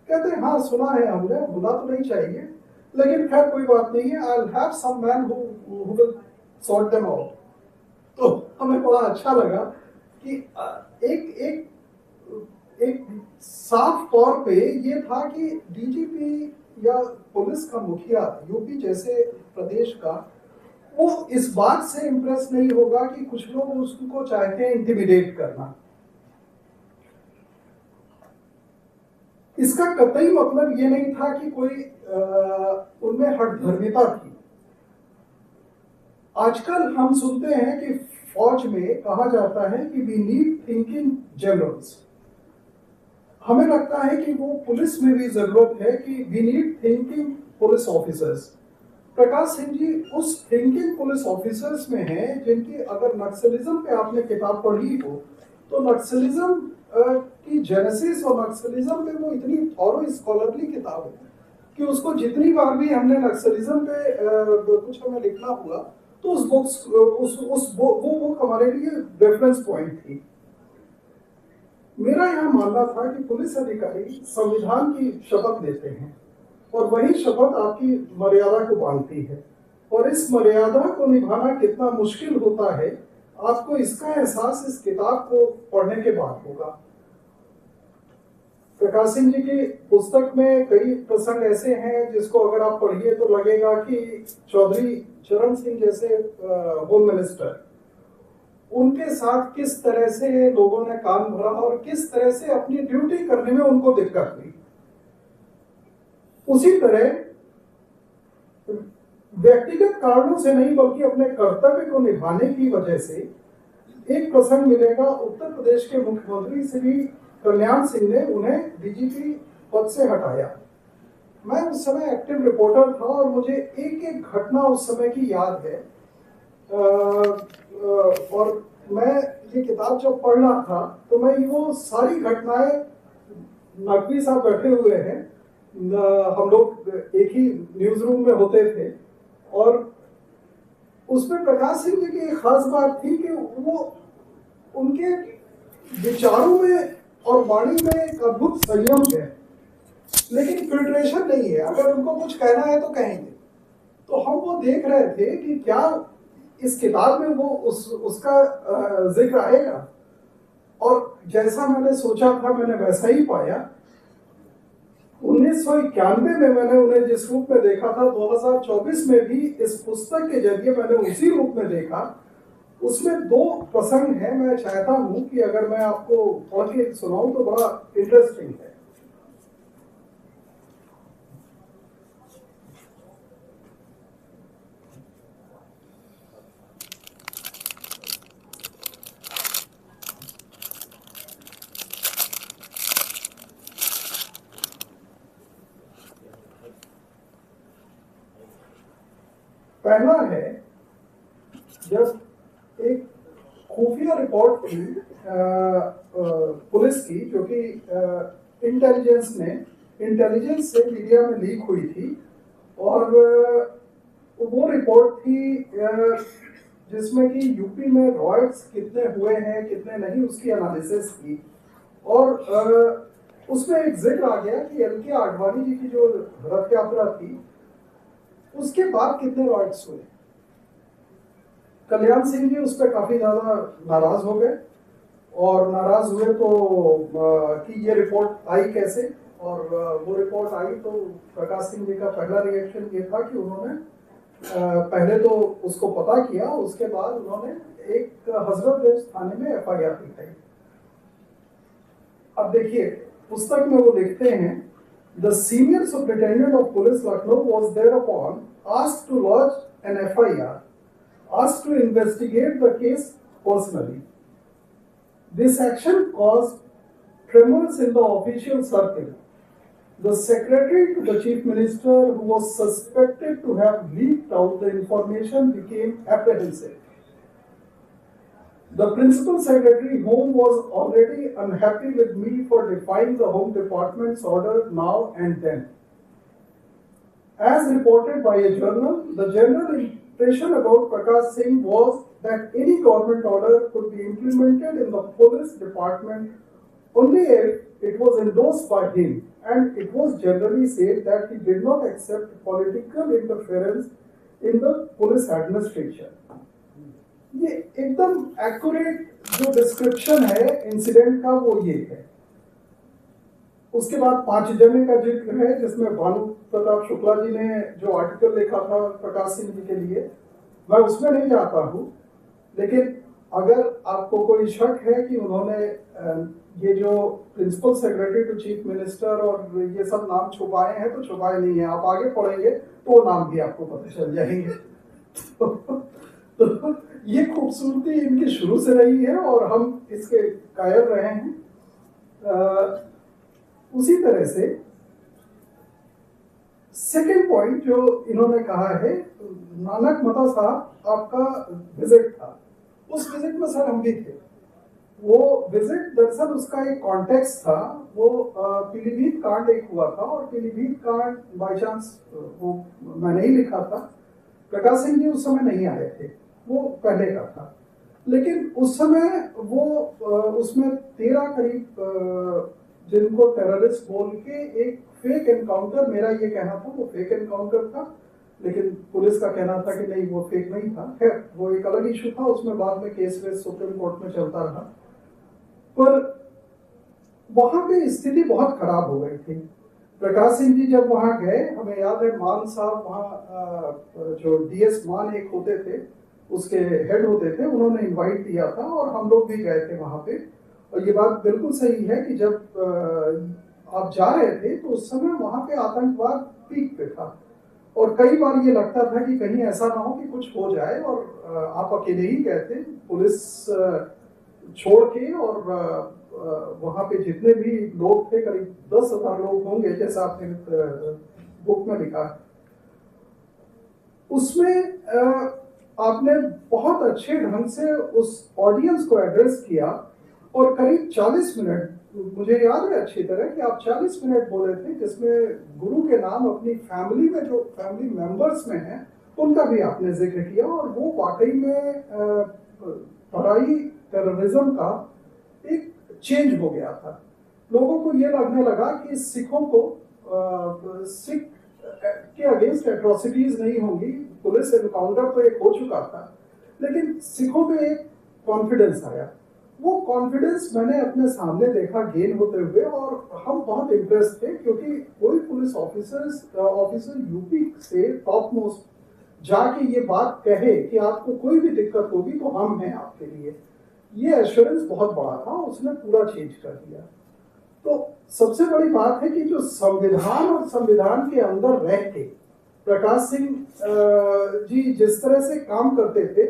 Speaker 7: कहते हैं हाँ सुना है हमने, होना तो नहीं चाहिए, लेकिन खैर कोई बात नहीं है, I'll have some man who will sort them out। तो हमें बड़ा अच्छा लगा कि एक साफ तौर पे ये था कि DGP या पुलिस का मुखिया यूपी जैसे प्रदेश का, वो इस बात से इम्प्रेस नहीं होगा कि कुछ लोग उसको चाहते हैं इंटिमिडेट करना। इसका कतई मतलब ये नहीं था कि कोई उनमें हठधर्मिता थी। आजकल हम सुनते हैं कि फौज में कहा जाता है कि वी नीड थिंकिंग जनरल्स। हमें लगता है कि वो पुलिस में भी जरूरत है कि we need thinking police officers. Prakash Singh ji उस थिंकिंग पुलिस ऑफिसर्स में हैं जिनकी, अगर नक्सलिज्म पे आपने किताब पढ़ी हो तो नक्सलिज्म की जेनेसिस और नक्सलिज्म पे वो इतनी थॉरो स्कॉलरली किताब है कि उसको जितनी बार भी हमने नक्सलिज्म पे कुछ हमें लिखना हुआ तो वो बुक हमारे लिए रेफरेंस पॉइंट थी। मेरा यह मानना था कि पुलिस अधिकारी संविधान की शपथ लेते हैं और वही शपथ आपकी मर्यादा को बांधती है, और इस मर्यादा को निभाना कितना मुश्किल होता है आपको इसका एहसास इस किताब को पढ़ने के बाद होगा। प्रकाश सिंह जी की पुस्तक में कई प्रसंग ऐसे हैं जिसको अगर आप पढ़िए तो लगेगा कि चौधरी चरण सिंह जैसे होम मिनिस्टर, उनके साथ किस तरह से लोगों ने काम भरा और किस तरह से अपनी ड्यूटी करने में उनको दिक्कत हुई। उसी तरह व्यक्तिगत कारणों से नहीं बल्कि अपने कर्तव्य को निभाने की वजह से एक प्रसंग मिलेगा। उत्तर प्रदेश के मुख्यमंत्री श्री कल्याण सिंह ने उन्हें DGP पद से हटाया। मैं उस समय एक्टिव रिपोर्टर था और मुझे एक एक घटना उस समय की याद है। और मैं ये किताब जब पढ़ रहा था तो मैं वो सारी घटनाएं, नकवी साहब बैठे हुए हैं, हम लोग एक ही न्यूज रूम में होते थे, और उसमें प्रकाश सिंह जी की एक खास बात थी कि वो उनके विचारों में और वाणी में एक अद्भुत संयम है, लेकिन फिल्ट्रेशन नहीं है। अगर उनको कुछ कहना है तो कहेंगे। तो हम वो देख रहे थे कि क्या इस किताब में वो उसका जिक्र आएगा। और जैसा मैंने सोचा था मैंने वैसा ही पाया। 1991 में मैंने उन्हें जिस रूप में देखा था, 2024 में भी इस पुस्तक के जरिए मैंने उसी रूप में देखा। उसमें 2 प्रसंग हैं, मैं चाहता हूं कि अगर मैं आपको पढ़ के सुनाऊं तो बड़ा इंटरेस्टिंग है। पहला है, जब एक खुफिया रिपोर्ट थी पुलिस की, जो कि इंटेलिजेंस से मीडिया में लीक हुई थी, और वो रिपोर्ट थी जिसमें कि यूपी में रॉयट्स कितने हुए हैं कितने नहीं, उसकी एनालिसिस की। और उसमें एक जिक्र आ गया कि एल.के. आडवाणी जी की जो रथ यात्रा थी उसके बाद कितने रॉयट्स हुए। कल्याण सिंह जी उस पर काफी ज्यादा नाराज हो गए, और नाराज हुए तो कि ये रिपोर्ट आई कैसे। और वो रिपोर्ट आई तो प्रकाश सिंह जी का पहला रिएक्शन ये था कि उन्होंने पहले तो उसको पता किया, उसके बाद उन्होंने एक हजरतगंज थाने में एफआईआर लिखाई। अब देखिए पुस्तक में वो लिखते हैं, The senior superintendent of police Lucknow was thereupon asked to lodge an FIR, asked to investigate the case personally. This action caused tremors in the official circle. The secretary to the chief minister, who was suspected to have leaked out the information, became apprehensive. The principal secretary, whom was already unhappy with me for defying the Home Department's order now and then. As reported by a journal, the general impression about Prakash Singh was that any government order could be implemented in the police department only if it was endorsed by him, and it was generally said that he did not accept political interference in the police administration. ये एकदम accurate जो description है incident का वो ये है। उसके बाद 5 जने का जिक्र है, जिसमें भानु प्रताप शुक्ला जी ने जो आर्टिकल लिखा था प्रकाश सिंह जी के लिए, मैं उसमें नहीं जाता हूँ। लेकिन अगर आपको कोई शक है कि उन्होंने ये जो principal secretary to chief minister और ये सब नाम छुपाए हैं, तो छुपाए नहीं है, आप आगे पढ़ेंगे तो वो नाम भी आपको पता चल जाएंगे। तो ये खूबसूरती इनकी शुरू से रही है और हम इसके कायल रहे हैं। उसी तरह से सेकंड पॉइंट जो इन्होंने कहा है, नानक मता साहब आपका विजिट था, उस विजिट में सर हम भी थे। वो विजिट दरअसल उसका एक कॉन्टेक्स्ट था, वो पीलीभीत कांड एक हुआ था, और पीलीभीत कांड बाय चांस वो मैंने ही लिखा था, प्रकाश सिंह जी उस समय नहीं आए थे, वो पहले का था। लेकिन उस समय वो उसमें 13 करीब जिनको टेररिस्ट बोल के एक फेक एनकाउंटर, मेरा ये कहना था वो फेक एनकाउंटर था, लेकिन पुलिस का कहना था कि नहीं वो फेक नहीं था। खैर वो एक अलग इशू था, उसमें बाद में केस वेस सुप्रीम कोर्ट में चलता रहा। पर वहां पे स्थिति बहुत खराब हो गई थी। प्रकाश सिंह जी जब वहां गए, हमें याद है मान साहब वहाँ जो डीएस मान एक होते थे उसके हेड होते थे, उन्होंने इनवाइट दिया था और हम लोग भी गए थे वहां पे। और ये बात बिल्कुल सही है कि जब आप जा रहे थे तो उस समय वहां पे आतंकवाद पीक पे था, और कई बार ये लगता था कि कहीं ऐसा ना हो कि कुछ हो जाए और आप अकेले ही गए थे, पुलिस छोड़ के, और वहां पे जितने भी लोग थे करीब 10,000 लोग होंगे जैसा आपने बुक में लिखा है। उसमें आपने बहुत अच्छे ढंग से उस ऑडियंस को एड्रेस किया, और करीब 40 मिनट, मुझे याद है अच्छी तरह कि आप 40 मिनट बोले थे, जिसमें गुरु के नाम अपनी फैमिली में जो फैमिली मेंबर्स में हैं उनका भी आपने जिक्र किया। और वो वाकई में पढ़ाई टेररिज्म का एक चेंज हो गया था। लोगों को ये लगने लगा कि सिखों को सिख के अगेंस्ट एट्रोसिटीज नहीं होंगी, पुलिस एनकाउंटर तो एक हो चुका था, लेकिन सिखों में एक कॉन्फिडेंस आया। वो कॉन्फिडेंस मैंने अपने सामने देखा गेन होते हुए, और हम बहुत इम्प्रेस थे क्योंकि कोई पुलिस ऑफिसर यूपी से टॉप मोस्ट जाके ये बात कहे कि आपको कोई भी दिक्कत होगी तो हम हैं आपके लिए, ये एश्योरेंस बहुत बड़ा था, उसने पूरा चेंज कर दिया। तो सबसे बड़ी बात है कि जो संविधान और संविधान के अंदर रह के प्रकाश सिंह जी जिस तरह से काम करते थे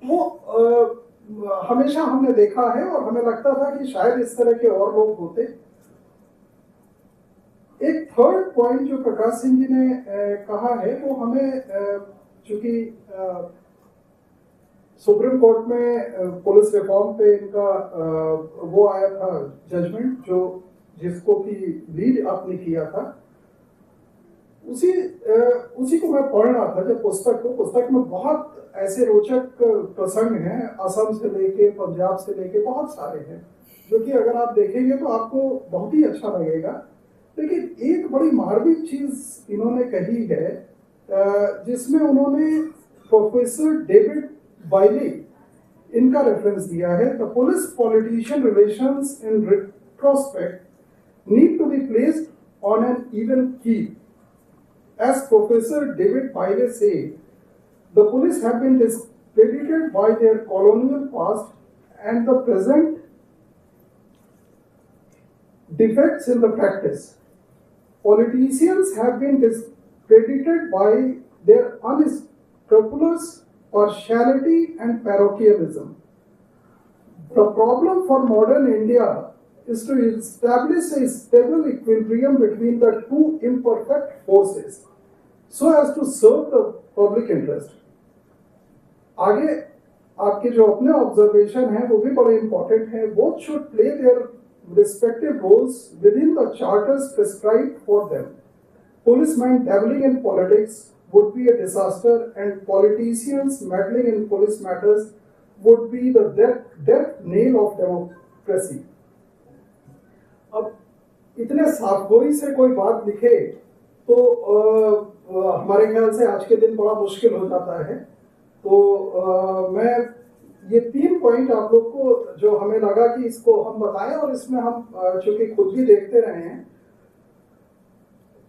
Speaker 7: वो हमेशा हमने देखा है, और हमें लगता था कि शायद इस तरह के और लोग होते। एक थर्ड पॉइंट जो प्रकाश सिंह जी ने कहा है वो हमें, चूंकि सुप्रीम कोर्ट में पुलिस रिफॉर्म पे इनका वो आया था जजमेंट, जो जिसको कि लीड आपने किया था, उसी को मैं पढ़ रहा था जब पुस्तक में बहुत ऐसे रोचक प्रसंग हैं, असम से लेके पंजाब से लेके बहुत सारे हैं, जो कि अगर आप देखेंगे तो आपको बहुत ही अच्छा लगेगा। लेकिन एक बड़ी मार्मिक चीज इन्होंने कही है, जिसमें उन्होंने प्रोफेसर डेविड बाइले इनका रेफरेंस दिया है। The police politician relations in retrospect need to be placed on an even keel. As Professor David Bailey said, the police have been discredited by their colonial past and the present defects in the practice. Politicians have been discredited by their unscrupulous partiality and parochialism. The problem for modern India is to establish a stable equilibrium between the two imperfect forces so as to serve the public interest. आगे आपके जो अपने observation है वो भी बड़े important है। Both should play their respective roles within the charters prescribed for them. Policemen dabbling in politics would be a disaster, and politicians meddling in police matters would be the death nail of democracy. अब इतने साफगोई से कोई बात लिखे तो हमारे ख्याल से आज के दिन बड़ा मुश्किल हो जाता है। तो मैं ये 3 पॉइंट आप लोग को जो हमें लगा कि इसको हम बताएं, और इसमें हम चूंकि खुद भी देखते रहे हैं,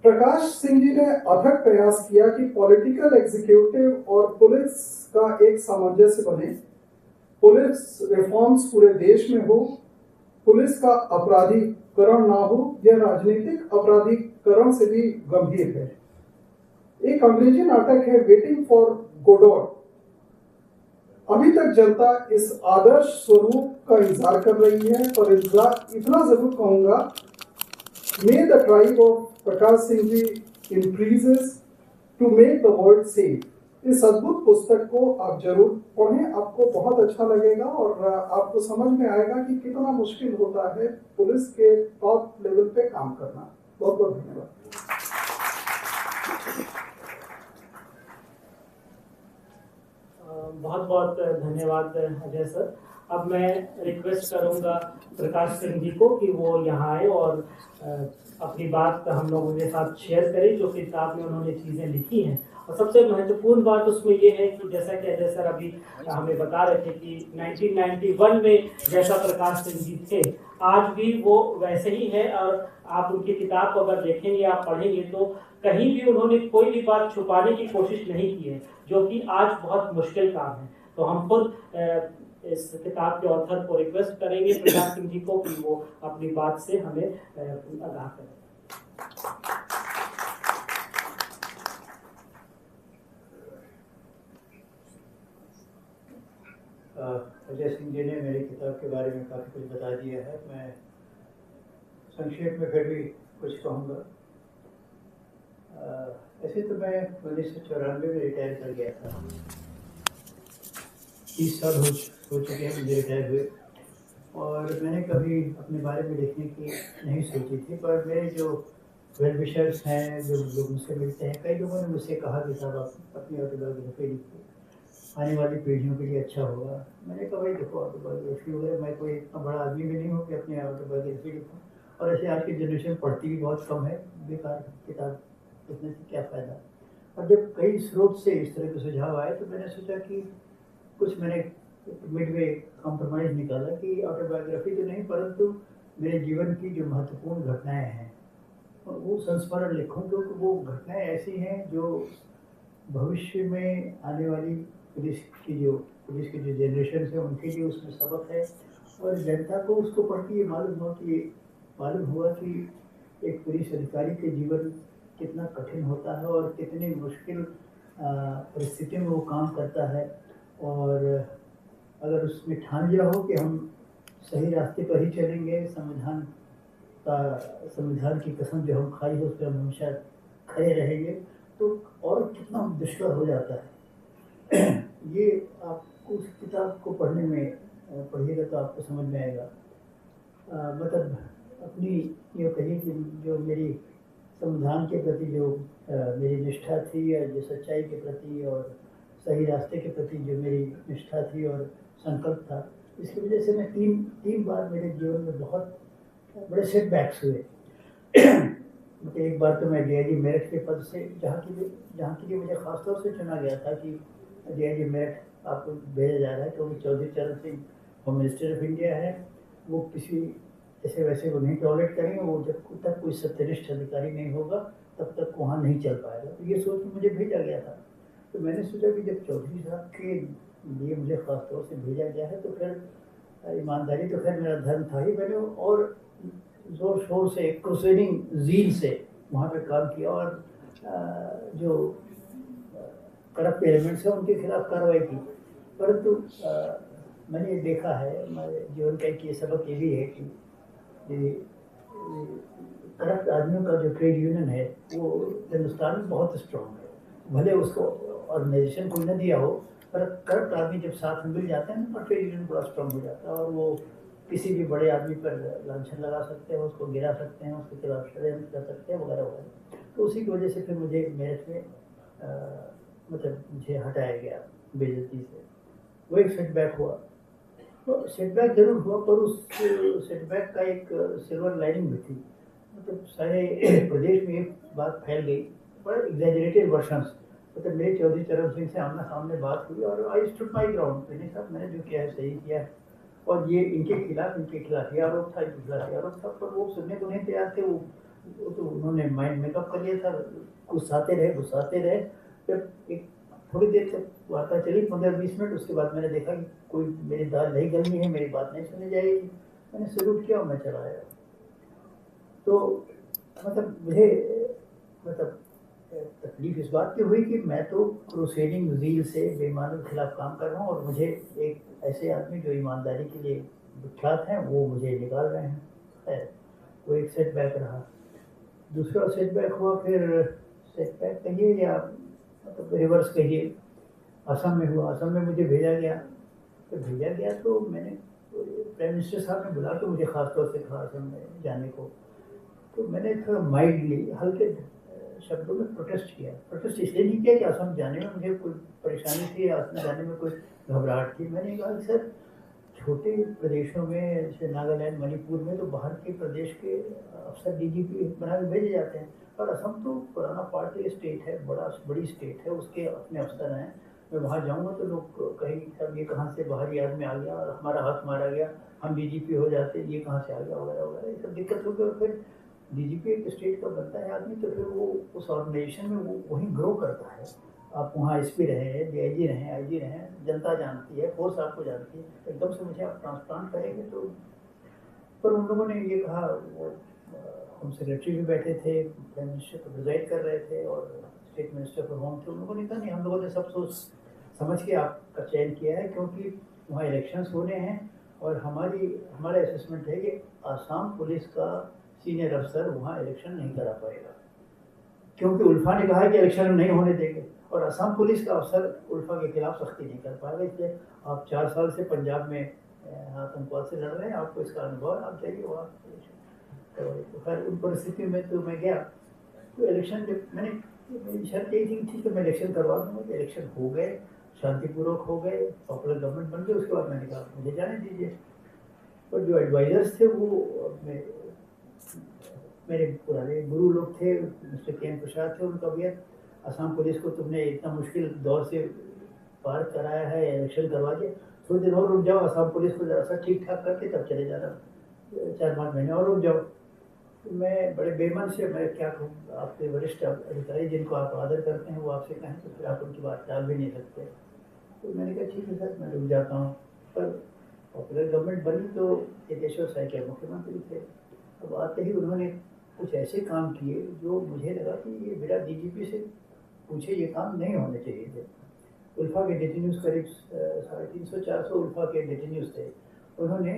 Speaker 7: प्रकाश सिंह जी ने अथक प्रयास किया कि पॉलिटिकल एग्जीक्यूटिव और पुलिस का एक सामंजस्य बने, पुलिस रिफॉर्म्स पूरे देश में हो, पुलिस का अपराधीकरण ना हो, यह राजनीतिक अपराधीकरण से भी गंभीर है। एक अंग्रेजी नाटक है वेटिंग फॉर गोडोट। अभी तक जनता इस आदर्श स्वरूप का इंतजार कर रही है, पर इतना जरूर कहूंगा, may the tribe of Prakash Singh ji increases to make the world safe. इस अद्भुत पुस्तक को आप जरूर पढ़ें, आपको बहुत अच्छा लगेगा और आपको समझ में आएगा कि कितना मुश्किल होता है पुलिस के टॉप लेवल पे काम करना। बहुत बहुत धन्यवाद।
Speaker 6: बहुत बहुत धन्यवाद अजय सर। अब मैं रिक्वेस्ट करूंगा प्रकाश सिंह जी को कि वो यहाँ आए और अपनी बात हम लोगों के साथ शेयर करें, जो किताब में उन्होंने चीज़ें लिखी हैं। और सबसे महत्वपूर्ण बात उसमें ये है कि जैसा कि अजय सर अभी हमें बता रहे थे कि 1991 में जैसा प्रकाश सिंह जी थे, आज भी वो वैसे ही है। और आप उनकी किताब को अगर देखेंगे, आप पढ़ेंगे, तो कहीं भी उन्होंने कोई भी बात छुपाने की कोशिश नहीं की है, जो कि आज बहुत मुश्किल काम है। तो हम खुद इस किताब के ऑथर को रिक्वेस्ट करेंगे प्रकाश सिंह जी को कि वो अपनी बात से हमें आगाह करें।
Speaker 8: अजय सिंह जी ने मेरी किताब के बारे में काफ़ी कुछ बता दिया है। मैं संक्षेप में फिर भी कुछ कहूँगा। ऐसे तो मैं 1994 में रिटायर कर गया था। 30 साल हो चुके हैं मुझे रिटायर हुए, और मैंने कभी अपने बारे में लिखने की नहीं सोची थी। पर मेरे जो वेल विशर्स हैं, जो लोग मुझसे मिलते हैं, कई लोगों ने मुझसे कहा कि साहब आप अपनी ऑटोबायोग्राफी लिखिए, आने वाली पीढ़ियों के लिए अच्छा होगा। मैंने कहा भाई देखो, ऑटोबायोग्राफी वगैरह, मैं कोई इतना बड़ा आदमी भी नहीं हूँ कि अपनी ऑटोबायोग्राफी लिखूँ, और ऐसे आज की जनरेशन पढ़ती भी बहुत कम है, बेकार किताब लिखने से क्या फ़ायदा। और जब कई स्रोत से इस तरह के सुझाव आए तो मैंने सोचा कि कुछ मैंने मिडवे कॉम्प्रोमाइज़ निकाला कि ऑटोबायोग्राफी तो नहीं, परंतु मेरे जीवन की जो महत्वपूर्ण घटनाएं हैं वो संस्मरण लिखूं, क्योंकि वो घटनाएं ऐसी हैं जो भविष्य में आने वाली पुलिस की जो जनरेशन है उनके लिए उसमें सबक है, और जनता को उसको पढ़ के ये मालूम हुआ कि एक पुलिस अधिकारी के जीवन कितना कठिन होता है और कितनी मुश्किल परिस्थितियों में वो काम करता है। और अगर उसमें ठान लिया हो कि हम सही रास्ते पर ही चलेंगे, संविधान की कसम जो हम खाई है उस पर हम हमेशा खड़े रहेंगे, तो और कितना दुष्कर हो जाता है। ये आपको उस किताब को पढ़िएगा तो आपको समझ में आएगा। मतलब अपनी ये कहिए कि जो मेरी संविधान के प्रति जो मेरी निष्ठा थी, या जो सच्चाई के प्रति और सही रास्ते के प्रति जो मेरी निष्ठा थी और संकल्प था, इसकी वजह से मैं तीन बार मेरे जीवन में बहुत बड़े सेटबैक्स हुए। मतलब एक बार तो मैं डीआईजी मेरठ के पद से, जहाँ के लिए मुझे खासतौर से चुना गया था कि डीआईजी मेरठ आपको भेजा जा रहा है, क्योंकि चौधरी चरण Singh home minister of India है, वो किसी ऐसे वैसे को नहीं टॉलरेट करेंगे, वो जब तक कोई सत्यनिष्ठ अधिकारी नहीं होगा तब तक वहाँ नहीं चल पाएगा। तो ये सोच के मुझे भेजा गया था। तो मैंने सोचा कि जब चौधरी साहब के लिए मुझे खास तौर से भेजा गया है तो फिर ईमानदारी तो खैर मेरा धर्म था ही, मैंने और ज़ोर शोर से क्रूसेडिंग ज़ील से वहाँ पे काम किया और जो करप्ट एलिमेंट्स हैं उनके खिलाफ कार्रवाई की। परंतु मैंने ये देखा है, हमारे जीवन का एक ये सबक ये भी है कि करप्ट आदमियों का जो ट्रेड यूनियन है वो हिंदुस्तान में बहुत स्ट्रॉन्ग है। भले उसको ऑर्गेनाइजेशन कोई न दिया हो, पर करप्ट आदमी जब साथ में मिल जाते हैं तो ट्रेड यूनियन बड़ा स्ट्रॉन्ग हो जाता है और वो किसी भी बड़े आदमी पर लांछन लगा सकते हैं, उसको गिरा सकते हैं, उसके खिलाफ षड्यंत्र कर सकते हैं वगैरह वगैरह। तो उसी की वजह से फिर मुझे मेरठ में मतलब मुझे हटाया गया बेइज्जती से। वो एक सेटबैक हुआ। तो सेटबैक जरूर हुआ, पर उस सेटबैक का एक सिल्वर लाइनिंग भी थी। मतलब सारे प्रदेश में एक बात फैल गई, बड़े एग्जैजरेटेड वर्शंस। मतलब मेरे चौधरी चरण सिंह से आमना सामने बात हुई और आई स्टूड माई ग्राउंड, नहीं साहब मैंने जो किया है सही किया है, और ये इनके खिलाफ ये आरोप था, इनके खिलाफ ये आरोप था, पर वो सुनने को नहीं तैयार थे। वो तो उन्होंने माइंड मेकअप कर लिया था, गुस्साते रहे। फिर एक थोड़ी देर तक वार्ता चली, 15-20 मिनट। उसके बाद मैंने देखा कि कोई मेरी दाल नहीं गलनी है, मेरी बात नहीं सुनी जाएगी। मैंने सैल्यूट किया और मैं चला आया। तो मतलब मुझे तकलीफ इस बात की हुई कि मैं तो क्रूसेडिंग ज़ील से बेईमानों के खिलाफ काम कर रहा हूँ और मुझे एक ऐसे आदमी जो ईमानदारी के लिए विख्यात हैं वो मुझे निकाल रहे हैं। खैर वो एक सेटबैक रहा। दूसरा सेटबैक हुआ, फिर सेटबैक कहिए या मतलब रिवर्स कहिए, असम में हुआ। असम में मुझे भेजा गया। तो मैंने प्राइम मिनिस्टर साहब ने बुला के मुझे ख़ास तौर से कहा असम में जाने को। तो मैंने थोड़ा माइल्डली हल्के शब्दों में प्रोटेस्ट किया। प्रोटेस्ट इसलिए नहीं किया कि असम जाने में मुझे कोई परेशानी थी या असम जाने में कोई घबराहट थी। मैंने कहा कि सर छोटे प्रदेशों में जैसे नागालैंड, मणिपुर में तो बाहर के प्रदेश के अफसर डीजीपी बना के भेजे जाते हैं, और असम तो पुराना पार्टी स्टेट है, बड़ी स्टेट है, उसके अपने अफसर हैं। मैं वहाँ जाऊँगा तो लोग कहेंगे सर ये कहाँ से बाहरी आदमी आ गया और हमारा हाथ मारा गया, हम डीजीपी हो जाते, ये कहाँ से आ गया वगैरह वगैरह, ये सब दिक्कत होगी। और फिर डीजीपी एक स्टेट का बनता है आदमी तो फिर वो उस ऑर्गेनाइजेशन में वो वहीं ग्रो करता है। आप वहाँ एसपी रहे, डीआईजी रहे, आईजी रहे, जनता जानती है, फोर्स आपको जानती है। एकदम से मुझे आप ट्रांसप्लांट करेंगे तो, पर उन लोगों ने ये कहा, वो होम सेक्रेटरी भी बैठे थे, प्राइम मिनिस्टर तो प्रिजाइड कर रहे थे और स्टेट मिनिस्टर फॉर होम थे। उन लोगों ने कहा नहीं, हम लोगों ने सब सोच समझ के आपका चयन किया है, क्योंकि वहाँ इलेक्शंस होने हैं और हमारा असेसमेंट है कि आसाम पुलिस का सीनियर अफसर वहाँ इलेक्शन नहीं करा पाएगा, क्योंकि उल्फा ने कहा है कि इलेक्शन नहीं होने देंगे, और असम पुलिस का अफसर उल्फा के खिलाफ सख्ती नहीं कर पाएगा। इसलिए आप 4 साल से पंजाब में आतंकवाद से लड़ रहे हैं, आपको इसका अनुभव है, आप जाइए वहाँ करवाइए। तो खैर उन परिस्थितियों में तो मैं गया। तो इलेक्शन जब मेरी शर्त यही थी ठीक है मैं इलेक्शन करवा दूँगा। इलेक्शन हो गए, शांतिपूर्वक हो गए, पॉपुलर गवर्नमेंट बन गई। उसके बाद मैंने कहा मुझे जाने दीजिए। और जो एडवाइजर्स थे वो मेरे पुराने गुरु लोग थे, मिस्टर के एन प्रसाद थे। उनका भी असम पुलिस को तुमने इतना मुश्किल दौर से पार कराया है, इलेक्शन करवा दिया, थोड़ी देर और रुक जाओ, असम पुलिस को ज़रा सा ठीक ठाक करके तब चले जाना, 4-5 महीने और रुक जाओ। तो मैं बड़े बेमन से, मैं क्या कहूँ, आपके वरिष्ठ अधिकारी जिनको आप आदर करते हैं वो आपसे कहें तो फिर आप उनकी बात टाल भी नहीं सकते। तो मैंने कहा ठीक है सर, मैं रुक जाता हूँ। पर पॉपुलर गवर्नमेंट बनी तो चेतेश्वर सैकिया मुख्यमंत्री थे। अब आते ही उन्होंने कुछ ऐसे काम किए जो मुझे लगा कि ये मेरा डीजीपी से पूछे ये काम नहीं होने चाहिए थे। उल्फा के डिटेन्यूज करीब 350-400 उल्फा के डिटेन्यूज थे, उन्होंने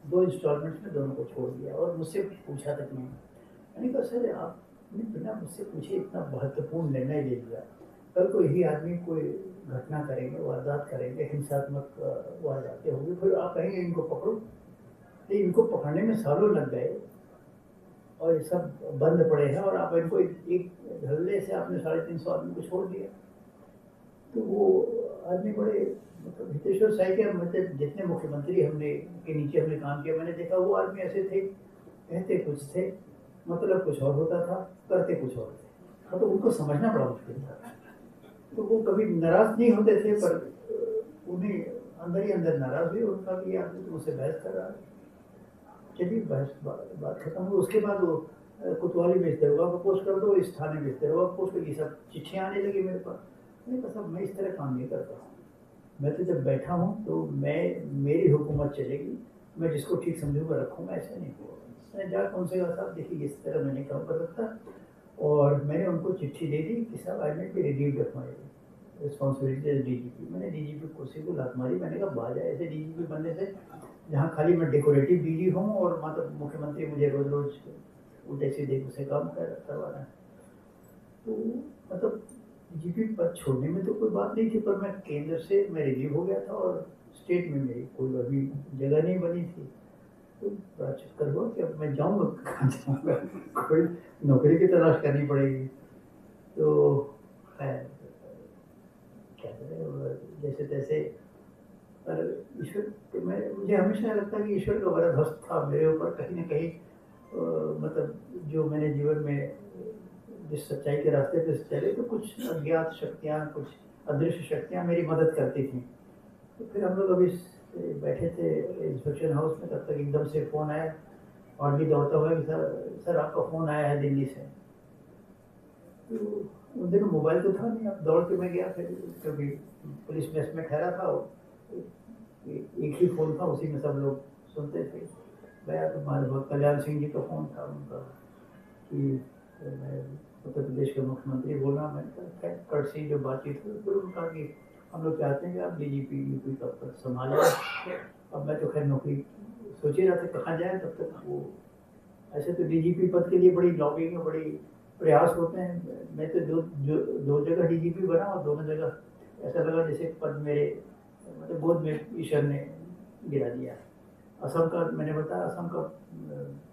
Speaker 8: 2 इंस्टॉलमेंट्स में दोनों को छोड़ दिया और मुझसे पूछा तक नहीं। मैंने कहा सर आपने बिना मुझसे पूछे इतना महत्वपूर्ण निर्णय ले लिया, कल को यही आदमी कोई घटना करेंगे, वारदात करेंगे, हिंसात्मक वारदातें होंगी, फिर आप कहेंगे इनको पकड़ो। तो इनको पकड़ने में सालों लग गए और ये सब बंद पड़े हैं और आप इनको एक धल्ले से आपने 350 आदमी को छोड़ दिया। तो वो आदमी बड़े मतलब हितेश्वर सैकिया मतलब जितने मुख्यमंत्री हमने के नीचे हमने काम किया, मैंने देखा वो आदमी ऐसे थे, कहते कुछ थे, मतलब कुछ और होता था, करते कुछ और थे। मतलब उनको समझना बड़ा मुश्किल था। तो वो कभी नाराज नहीं होते थे, पर उन्हें अंदर ही अंदर नाराज हुए। उनका भी आदमी तो मुझसे बहस कर रहा है। चलिए बहस बात खत्म हुई। उसके बाद वो कोतवाली में दरोगा को पोस्ट कर दो, इस थाने में दरोगा को पोस्ट कर, ये सब चिट्ठियाँ आने लगी मेरे पास। मैंने कहा साहब मैं इस तरह काम नहीं करता हूँ, मैं तो जब बैठा हूँ तो मेरी हुकूमत चलेगी, मैं जिसको ठीक समझूंगा रखूँगा, ऐसा नहीं होगा। मैं जाकर उनसे कहा साहब देखिए इस तरह मैं नहीं काम कर सकता, और मैंने उनको चिट्ठी दे दी कि साहब I might be relieved of my responsibility as DGP. मैंने डीजीपी कुर्सी को लात मारी। मैंने कहा बाजा ऐसे डीजीपी बनने से जहाँ खाली मैं डेकोरेटिव डीजी हूँ और मतलब मुख्यमंत्री मुझे रोज रोज उल्टे सीधे से काम करवाना है। तो मतलब डीजीपी पद छोड़ने में तो कोई बात नहीं थी, पर मैं केंद्र से मैं रिलीव हो गया था और स्टेट में मेरी कोई अभी जगह नहीं बनी थी। तो बड़ा चक्कर हुआ कि अब मैं जाऊँगा कहाँ जाऊँगा, कोई नौकरी की तलाश करनी पड़ेगी। तो क्या करें जैसे तैसे। पर ईश्वर मुझे हमेशा लगता है कि ईश्वर का बड़ा हस्त था मेरे ऊपर कहीं ना कहीं। मतलब जो मैंने जीवन में जिस सच्चाई के रास्ते पे चले तो कुछ अज्ञात शक्तियाँ, कुछ अदृश्य शक्तियाँ मेरी मदद करती थी। तो फिर हम लोग अभी बैठे थे इंस्पेक्शन हाउस में, तब तक एकदम से फ़ोन आया और भी दौड़ता हुआ कि सर आपका फ़ोन आया है दिल्ली से। तो उन दिनों मोबाइल तो था नहीं, अब दौड़ के मैं गया फिर, क्योंकि पुलिस मेस में ठहरा था, एक ही फ़ोन था, उसी में सब लोग सुनते थे। गया तो हमारे कल्याण सिंह जी का फ़ोन था उनका कि मैं उत्तर प्रदेश के मुख्यमंत्री बोल रहा हूँ। मैंने कट से जो बातचीत हुई फिर उनका कि हम लोग चाहते हैं कि आप डीजीपी यूपी का पद संभालें। अब मैं तो खैर नौकरी सोच ही रहा था कहाँ जाए, तब तक वो ऐसे तो डीजीपी पद के लिए बड़ी लॉबिंग और बड़ी प्रयास होते हैं। मैं तो दो जगह डीजीपी बना और दोनों जगह ऐसा लगा जैसे पद मेरे मतलब गोद में ईश्वर ने गिरा दिया। असम का मैंने बताया, असम का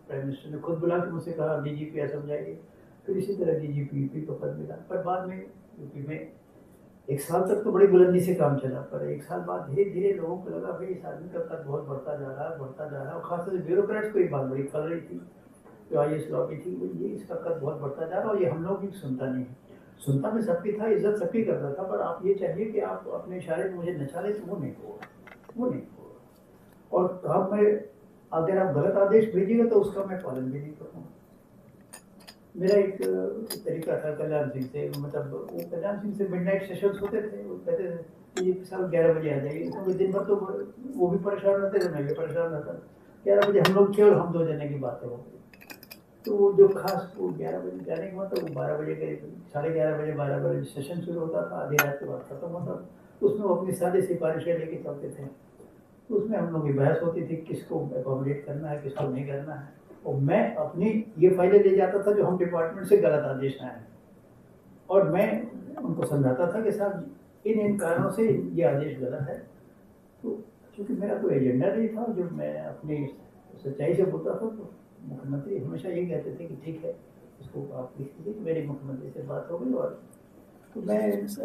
Speaker 8: प्राइम मिनिस्टर ने खुद बुला के मुझसे कहा डीजीपी असम जाएगी। फिर इसी तरह डीजीपी यूपी का पद मिला। पर बाद में यूपी में 1 साल तक तो बड़ी बुलंदी से काम चला, पर 1 साल बाद धीरे धीरे लोगों को लगा भाई इस आदमी का कद बहुत बढ़ता जा रहा है। और खासतौर से ब्यूरोक्रेट्स को एक बात बड़ी खल रही थी, जो IAS लॉबी थी, ये इसका कद बहुत बढ़ता जा रहा है और ये हम लोग भी सुनता नहीं। सुनता मैं सबकी था, इज्जत सबकी करता था, पर आप ये चाहिए कि आप अपने इशारे में मुझे नचा लें तो वो नहीं होगा। और काम में अगर आप गलत आदेश भेजिएगा तो उसका मैं पालन भी नहीं करूँगा। मेरा एक तरीका था कल्याण सिंह से, मतलब वो कल्याण सिंह से मिडनाइट सेशंस होते थे। वो कहते थे कि साहब 11 बजे आ जाइए, क्योंकि दिन भर तो वो भी परेशान रहते थे, मैं भी परेशान रहता। 11 बजे हम लोग केवल हम 2 जने की बातें हो गई। तो वो जो खास वो 11 बजे जाने के मतलब वो 12 बजे के 11:30 बजे 12 बजे सेशन शुरू होता था, आधी रात के बाद खत्म होता। उसमें वो अपनी सारी सिफारिशें लेके चलते थे। उसमें हम लोग की बहस होती थी किसको एकोमोडेट करना है, किसको नहीं करना है। और मैं अपनी ये फाइलें ले जाता था जो हम डिपार्टमेंट से गलत आदेश आए, और मैं उनको समझाता था कि साहब इन कारणों से ये आदेश गलत है। तो चूँकि मेरा कोई एजेंडा नहीं था, जो मैं अपनी सच्चाई से बोलता था, तो मुख्यमंत्री हमेशा यही कहते थे कि ठीक है इसको आप लिख दीजिए। तो मेरी मुख्यमंत्री से बात हो गई, और तो मैं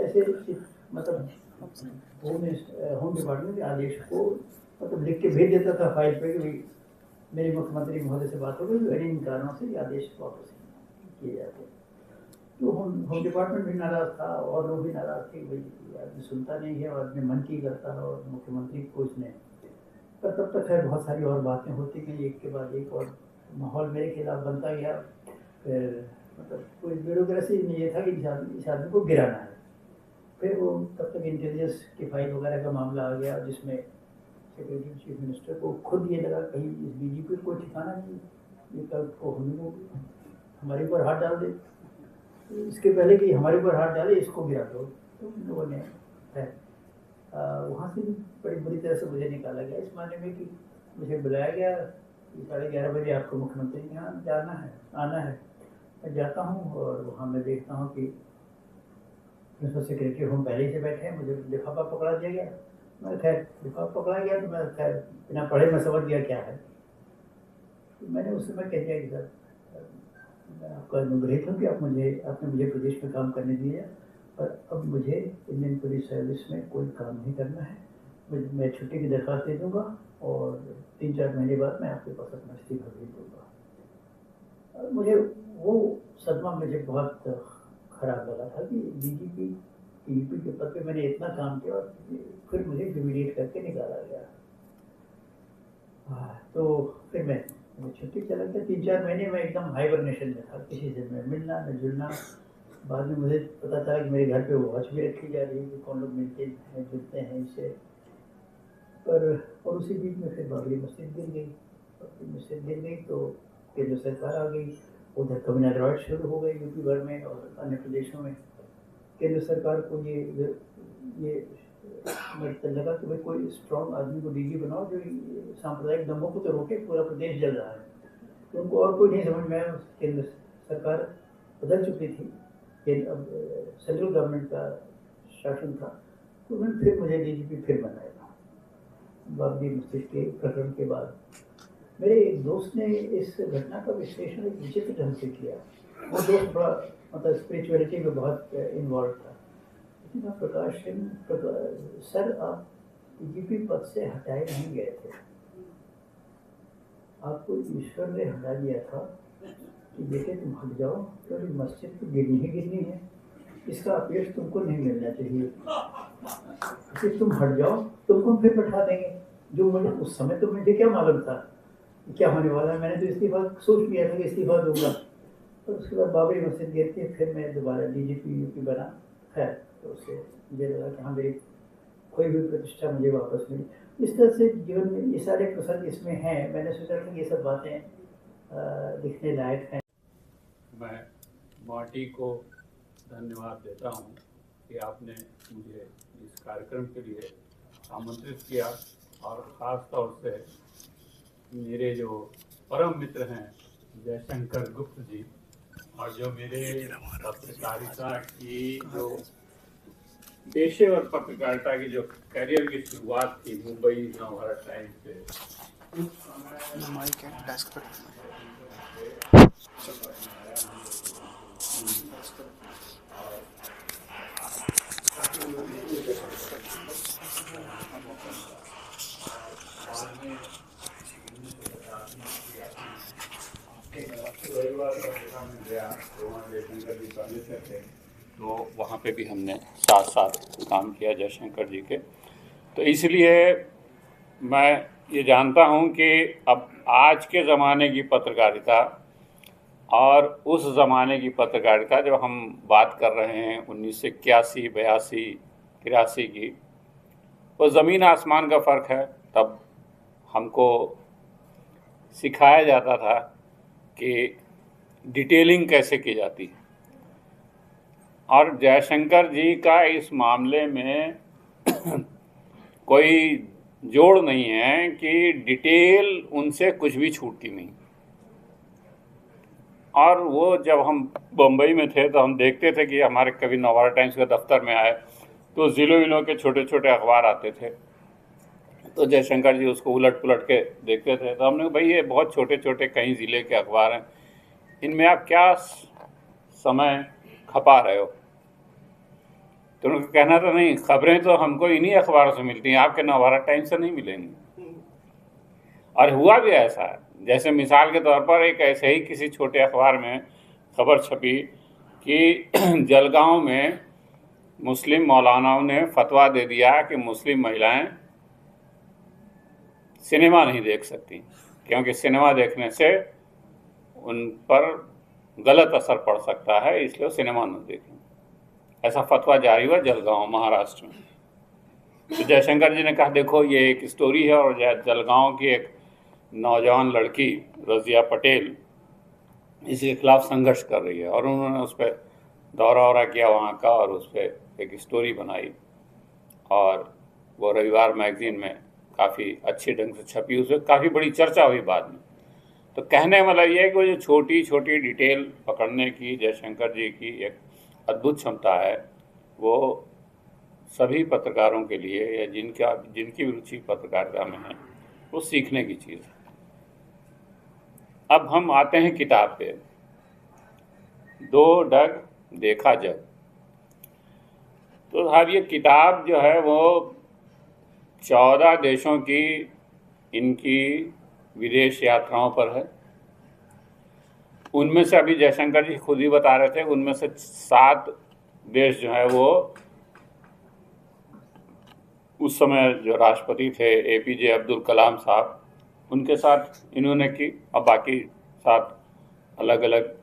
Speaker 8: ऐसे मतलब होम डिपार्टमेंट के आदेश को मतलब लिख के भेज देता था फाइल पे कि मेरी मुख्यमंत्री महोदय से बात हो गई, इन कारणों से ये आदेश वापस किए जाते। तो होम डिपार्टमेंट भी नाराज़ था और लोग भी नाराज़ थे कि भाई आदमी सुनता नहीं है और अपने मन की करता है और मुख्यमंत्री को इसने। पर तब तक खैर बहुत सारी और बातें होती गई एक के बाद एक, और माहौल मेरे खिलाफ बनता गया। फिर मतलब कोई ब्यूरोक्रेसी में ये था कि इस आदमी को गिराना है। फिर वो तब तक इंटेलिजेंस की फाइल वगैरह का मामला आ गया, जिसमें सेक्रेटरी चीफ मिनिस्टर को खुद ये लगा कहीं इस DGP को ठिकाना नहीं, ये कल को हमारे ऊपर हाथ डाल दे, इसके पहले कि हमारे ऊपर हाथ डाले इसको गिरा दो। तो उन लोगों ने वहाँ से भी बड़ी बुरी तरह से मुझे निकाला गया, इस मायने में कि मुझे बुलाया गया कि 11:30 बजे आपको मुख्यमंत्री के यहाँ जाना है, आना है। मैं जाता हूँ और वहाँ मैं देखता हूँ कि प्रिंसिपल सेक्रेटरी होम पहले से बैठे हैं, मुझे लिफाफा पकड़ा दिया गया। मैं खैर लिफाफा पकड़ा गया तो मैं खैर बिना पढ़े मैं समझ गया क्या है। तो मैंने उस समय कह दिया कि सर मैं आपका अनुग्रहित हूँ कि आपने मुझे प्रदेश में काम करने दिया, पर अब मुझे इंडियन पुलिस सर्विस में कोई काम नहीं करना है। मैं छुट्टी की दरख्वास्त दे दूँगा और 3-4 महीने बाद मैं आपके पास अपना इस्तीफा भेज दूँगा। मुझे वो सदमा मुझे बहुत ख़राब लगा था कि DGP TP के पद पे मैंने इतना काम किया और फिर मुझे ह्यूमिलिएट करके निकाला गया। तो फिर मैं छुट्टी चला गया। 3-4 महीने में एकदम हाइबरनेशन में था, किसी से मैं मिलना न जुलना। बाद में मुझे पता चला कि मेरे घर पे वॉच भी रखी जा रही है कि कौन लोग मिलते हैं जुलते हैं इससे। पर और उसी बीच में फिर बाबरी मस्जिद गिर गई तो केंद्र सरकार आ गई। उधर कम्युनल राइट शुरू हो गई यूपी भर में और अन्य प्रदेशों में। केंद्र सरकार को ये लगा कि भाई कोई स्ट्रॉन्ग आदमी को DG बनाओ जो सांप्रदायिक दंगों को तो रोके, पूरा प्रदेश जल रहा है। तो उनको और कोई नहीं समझ में आया। केंद्र सरकार बदल चुकी थी, अब सेंट्रल गवर्नमेंट का शासन था, तो उन्होंने फिर मुझे DGP फिर बनाया बाबरी मस्जिद के प्रकरण के बाद। मेरे एक दोस्त ने इस घटना का विश्लेषण एक विचित्र ढंग से किया। वो दोस्त बड़ा मतलब स्पिरिचुअलिटी में बहुत इन्वॉल्व था। लेकिन प्रकाश सिंह सर आप DGP पद से हटाए नहीं गए थे, आपको ईश्वर ने हटा दिया था कि बेटे तुम हट जाओ, क्योंकि मस्जिद तो गिरनी ही गिरनी है, इसका अपयश तुमको नहीं मिलना चाहिए। फिर तुम हट जाओ, तुमको फिर बैठा देंगे। जो मुझे उस समय तो मुझे क्या मालूम था क्या होने वाला है। मैंने तो इस्तीफा सोच लिया था कि इस्तीफा दूंगा। तो उसके बाद बाबरी मस्जिद गिरती, फिर मैं दोबारा DGP UP बना। खैर तो उससे मुझे लगा कि हाँ मेरी कोई भी प्रतिष्ठा मुझे वापस मिली। इस तरह से जीवन में ये सारे प्रसंग इसमें हैं। मैंने सोचा कि ये सब बातें लिखने लायक हैं।
Speaker 9: मैं माटी को धन्यवाद देता हूँ कि आपने मुझे इस कार्यक्रम के लिए आमंत्रित किया, और ख़ास तौर से मेरे जो परम मित्र हैं जयशंकर गुप्त जी, और जो मेरे पत्रकारिता की जो पेशेवर पत्रकारिता की जो करियर की शुरुआत थी मुंबई नवभारत टाइम्स से, तो वहाँ पे भी हमने साथ साथ काम किया जयशंकर जी के। तो इसलिए मैं ये जानता हूँ कि अब आज के ज़माने की पत्रकारिता और उस ज़माने की पत्रकारिता, जब हम बात कर रहे हैं 1981, 82, 83 की, वो ज़मीन आसमान का फ़र्क है। तब हमको सिखाया जाता था कि डिटेलिंग कैसे की जाती है, और जयशंकर जी का इस मामले में कोई जोड़ नहीं है कि डिटेल उनसे कुछ भी छूटती नहीं। और वो जब हम बम्बई में थे तो हम देखते थे कि हमारे कभी नवभारत टाइम्स के दफ्तर में आए तो ज़िलों के छोटे छोटे अखबार आते थे, तो जयशंकर जी उसको उलट पुलट के देखते थे। तो हमने कहा भाई ये बहुत छोटे छोटे कई ज़िले के अखबार हैं, इनमें आप क्या समय खपा रहे हो। तो उनका कहना था नहीं, खबरें तो हमको इन्हीं अखबारों से मिलती हैं, आपके नवभारत टाइम्स से नहीं मिलेंगी। और हुआ भी ऐसा है। जैसे मिसाल के तौर पर एक ऐसे ही किसी छोटे अखबार में खबर छपी कि जलगांव में मुस्लिम मौलानाओं ने फतवा दे दिया कि मुस्लिम महिलाएं सिनेमा नहीं देख सकती, क्योंकि सिनेमा देखने से उन पर गलत असर पड़ सकता है, इसलिए सिनेमा न देखें। ऐसा फतवा जारी हुआ जलगांव, महाराष्ट्र में। तो जयशंकर जी ने कहा देखो ये एक स्टोरी है, और जलगांव की एक नौजवान लड़की रज़िया पटेल इसके खिलाफ संघर्ष कर रही है, और उन्होंने उस पर दौरा किया वहाँ का, और उस पर एक स्टोरी बनाई, और वो रविवार मैगजीन में काफ़ी अच्छे ढंग से छपी, उस पर काफ़ी बड़ी चर्चा हुई बाद में। तो कहने का मतलब ये है कि वो जो छोटी छोटी डिटेल पकड़ने की जयशंकर जी की एक अद्भुत क्षमता है, वो सभी पत्रकारों के लिए या जिनकी रुचि पत्रकारिता में है वो सीखने की चीज़ है। अब हम आते हैं किताब पे। दो डग देखा जग। तो साहब ये किताब जो है वो 14 देशों की इनकी विदेश यात्राओं पर है। उनमें से अभी जयशंकर जी खुद ही बता रहे थे, उनमें से 7 देश जो है वो उस समय जो राष्ट्रपति थे APJ अब्दुल कलाम साहब, उनके साथ इन्होंने की, अब बाकी 7 अलग अलग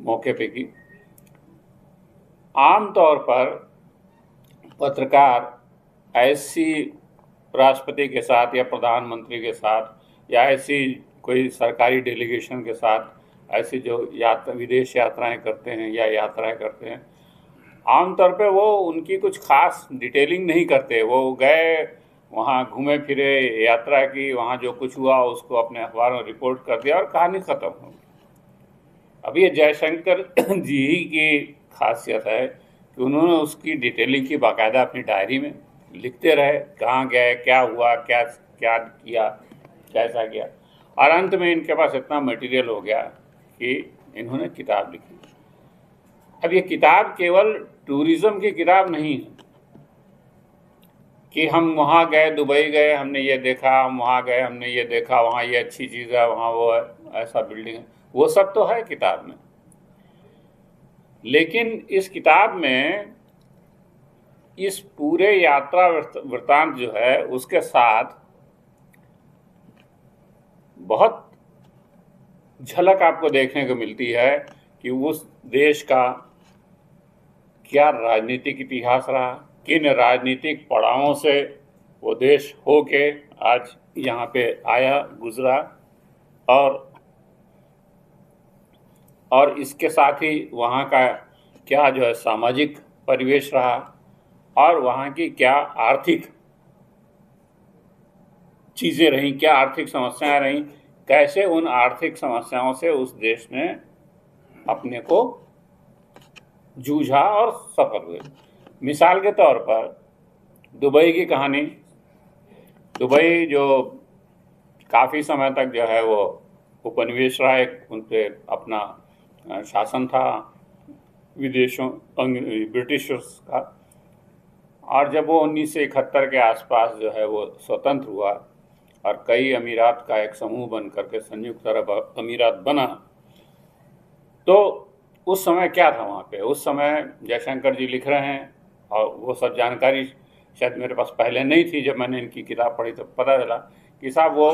Speaker 9: मौके पे की। आम तौर पर पत्रकार ऐसी राष्ट्रपति के साथ या प्रधानमंत्री के साथ या ऐसी कोई सरकारी डेलीगेशन के साथ ऐसी जो विदेश यात्राएं करते हैं या यात्राएं करते हैं, आमतौर पे वो उनकी कुछ खास डिटेलिंग नहीं करते। वो गए वहाँ घूमे फिरे, यात्रा की, वहाँ जो कुछ हुआ उसको अपने अखबार में रिपोर्ट कर दिया और कहानी ख़त्म हो गई। अब ये जयशंकर जी ही की खासियत है कि उन्होंने उसकी डिटेलिंग की बाकायदा अपनी डायरी में लिखते रहे, कहाँ गए, क्या हुआ, क्या किया, कैसा किया, और अंत में इनके पास इतना मटेरियल हो गया कि इन्होंने किताब लिखी। अब ये किताब केवल टूरिज़्म की किताब नहीं है कि हम वहाँ गए, दुबई गए, हमने ये देखा, हम वहाँ गए, हमने ये देखा, वहाँ ये अच्छी चीज़ है, वहाँ वो है, ऐसा बिल्डिंग है, वो सब तो है किताब में। लेकिन इस किताब में इस पूरे यात्रा वृत्तांत जो है उसके साथ बहुत झलक आपको देखने को मिलती है कि उस देश का क्या राजनीतिक इतिहास रहा, किन राजनीतिक पड़ावों से वो देश होके आज यहाँ पे आया, गुजरा, और इसके साथ ही वहाँ का क्या जो है सामाजिक परिवेश रहा, और वहाँ की क्या आर्थिक चीज़ें रहीं, क्या आर्थिक समस्याएं रहीं, कैसे उन आर्थिक समस्याओं से उस देश ने अपने को जूझा और सफल हुए। मिसाल के तौर पर दुबई की कहानी, दुबई जो काफ़ी समय तक जो है वो उपनिवेश रहा, उन पर अपना शासन था विदेशों ब्रिटिशर्स का, और जब वो 1971 के आसपास जो है वो स्वतंत्र हुआ और कई अमीरात का एक समूह बन करके संयुक्त अरब अमीरात बना, तो उस समय क्या था वहाँ पे? उस समय जयशंकर जी लिख रहे हैं, और वो सब जानकारी शायद मेरे पास पहले नहीं थी, जब मैंने इनकी किताब पढ़ी तो पता चला कि साहब वो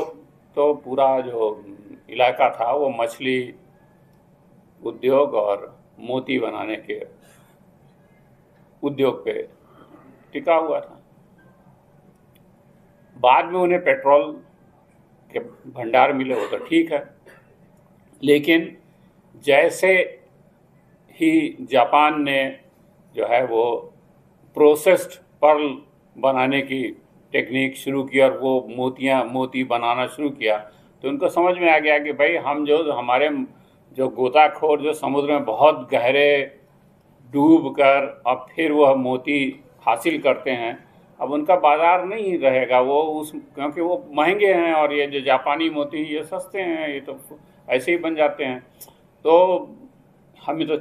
Speaker 9: तो पूरा जो इलाका था वो मछली उद्योग और मोती बनाने के उद्योग पे टिका हुआ था। बाद में उन्हें पेट्रोल के भंडार मिले, वो तो ठीक है, लेकिन जैसे ही जापान ने जो है वो प्रोसेस्ड पर्ल बनाने की टेक्निक शुरू की और वो मोती बनाना शुरू किया, तो उनको समझ में आ गया कि भाई हम जो हमारे जो गोताखोर जो समुद्र में बहुत गहरे डूब कर और फिर वह मोती हासिल करते हैं, अब उनका बाजार नहीं रहेगा वो क्योंकि वो महंगे हैं, और ये जो जापानी मोती ये सस्ते हैं, ये तो ऐसे ही बन जाते हैं। तो हमें तो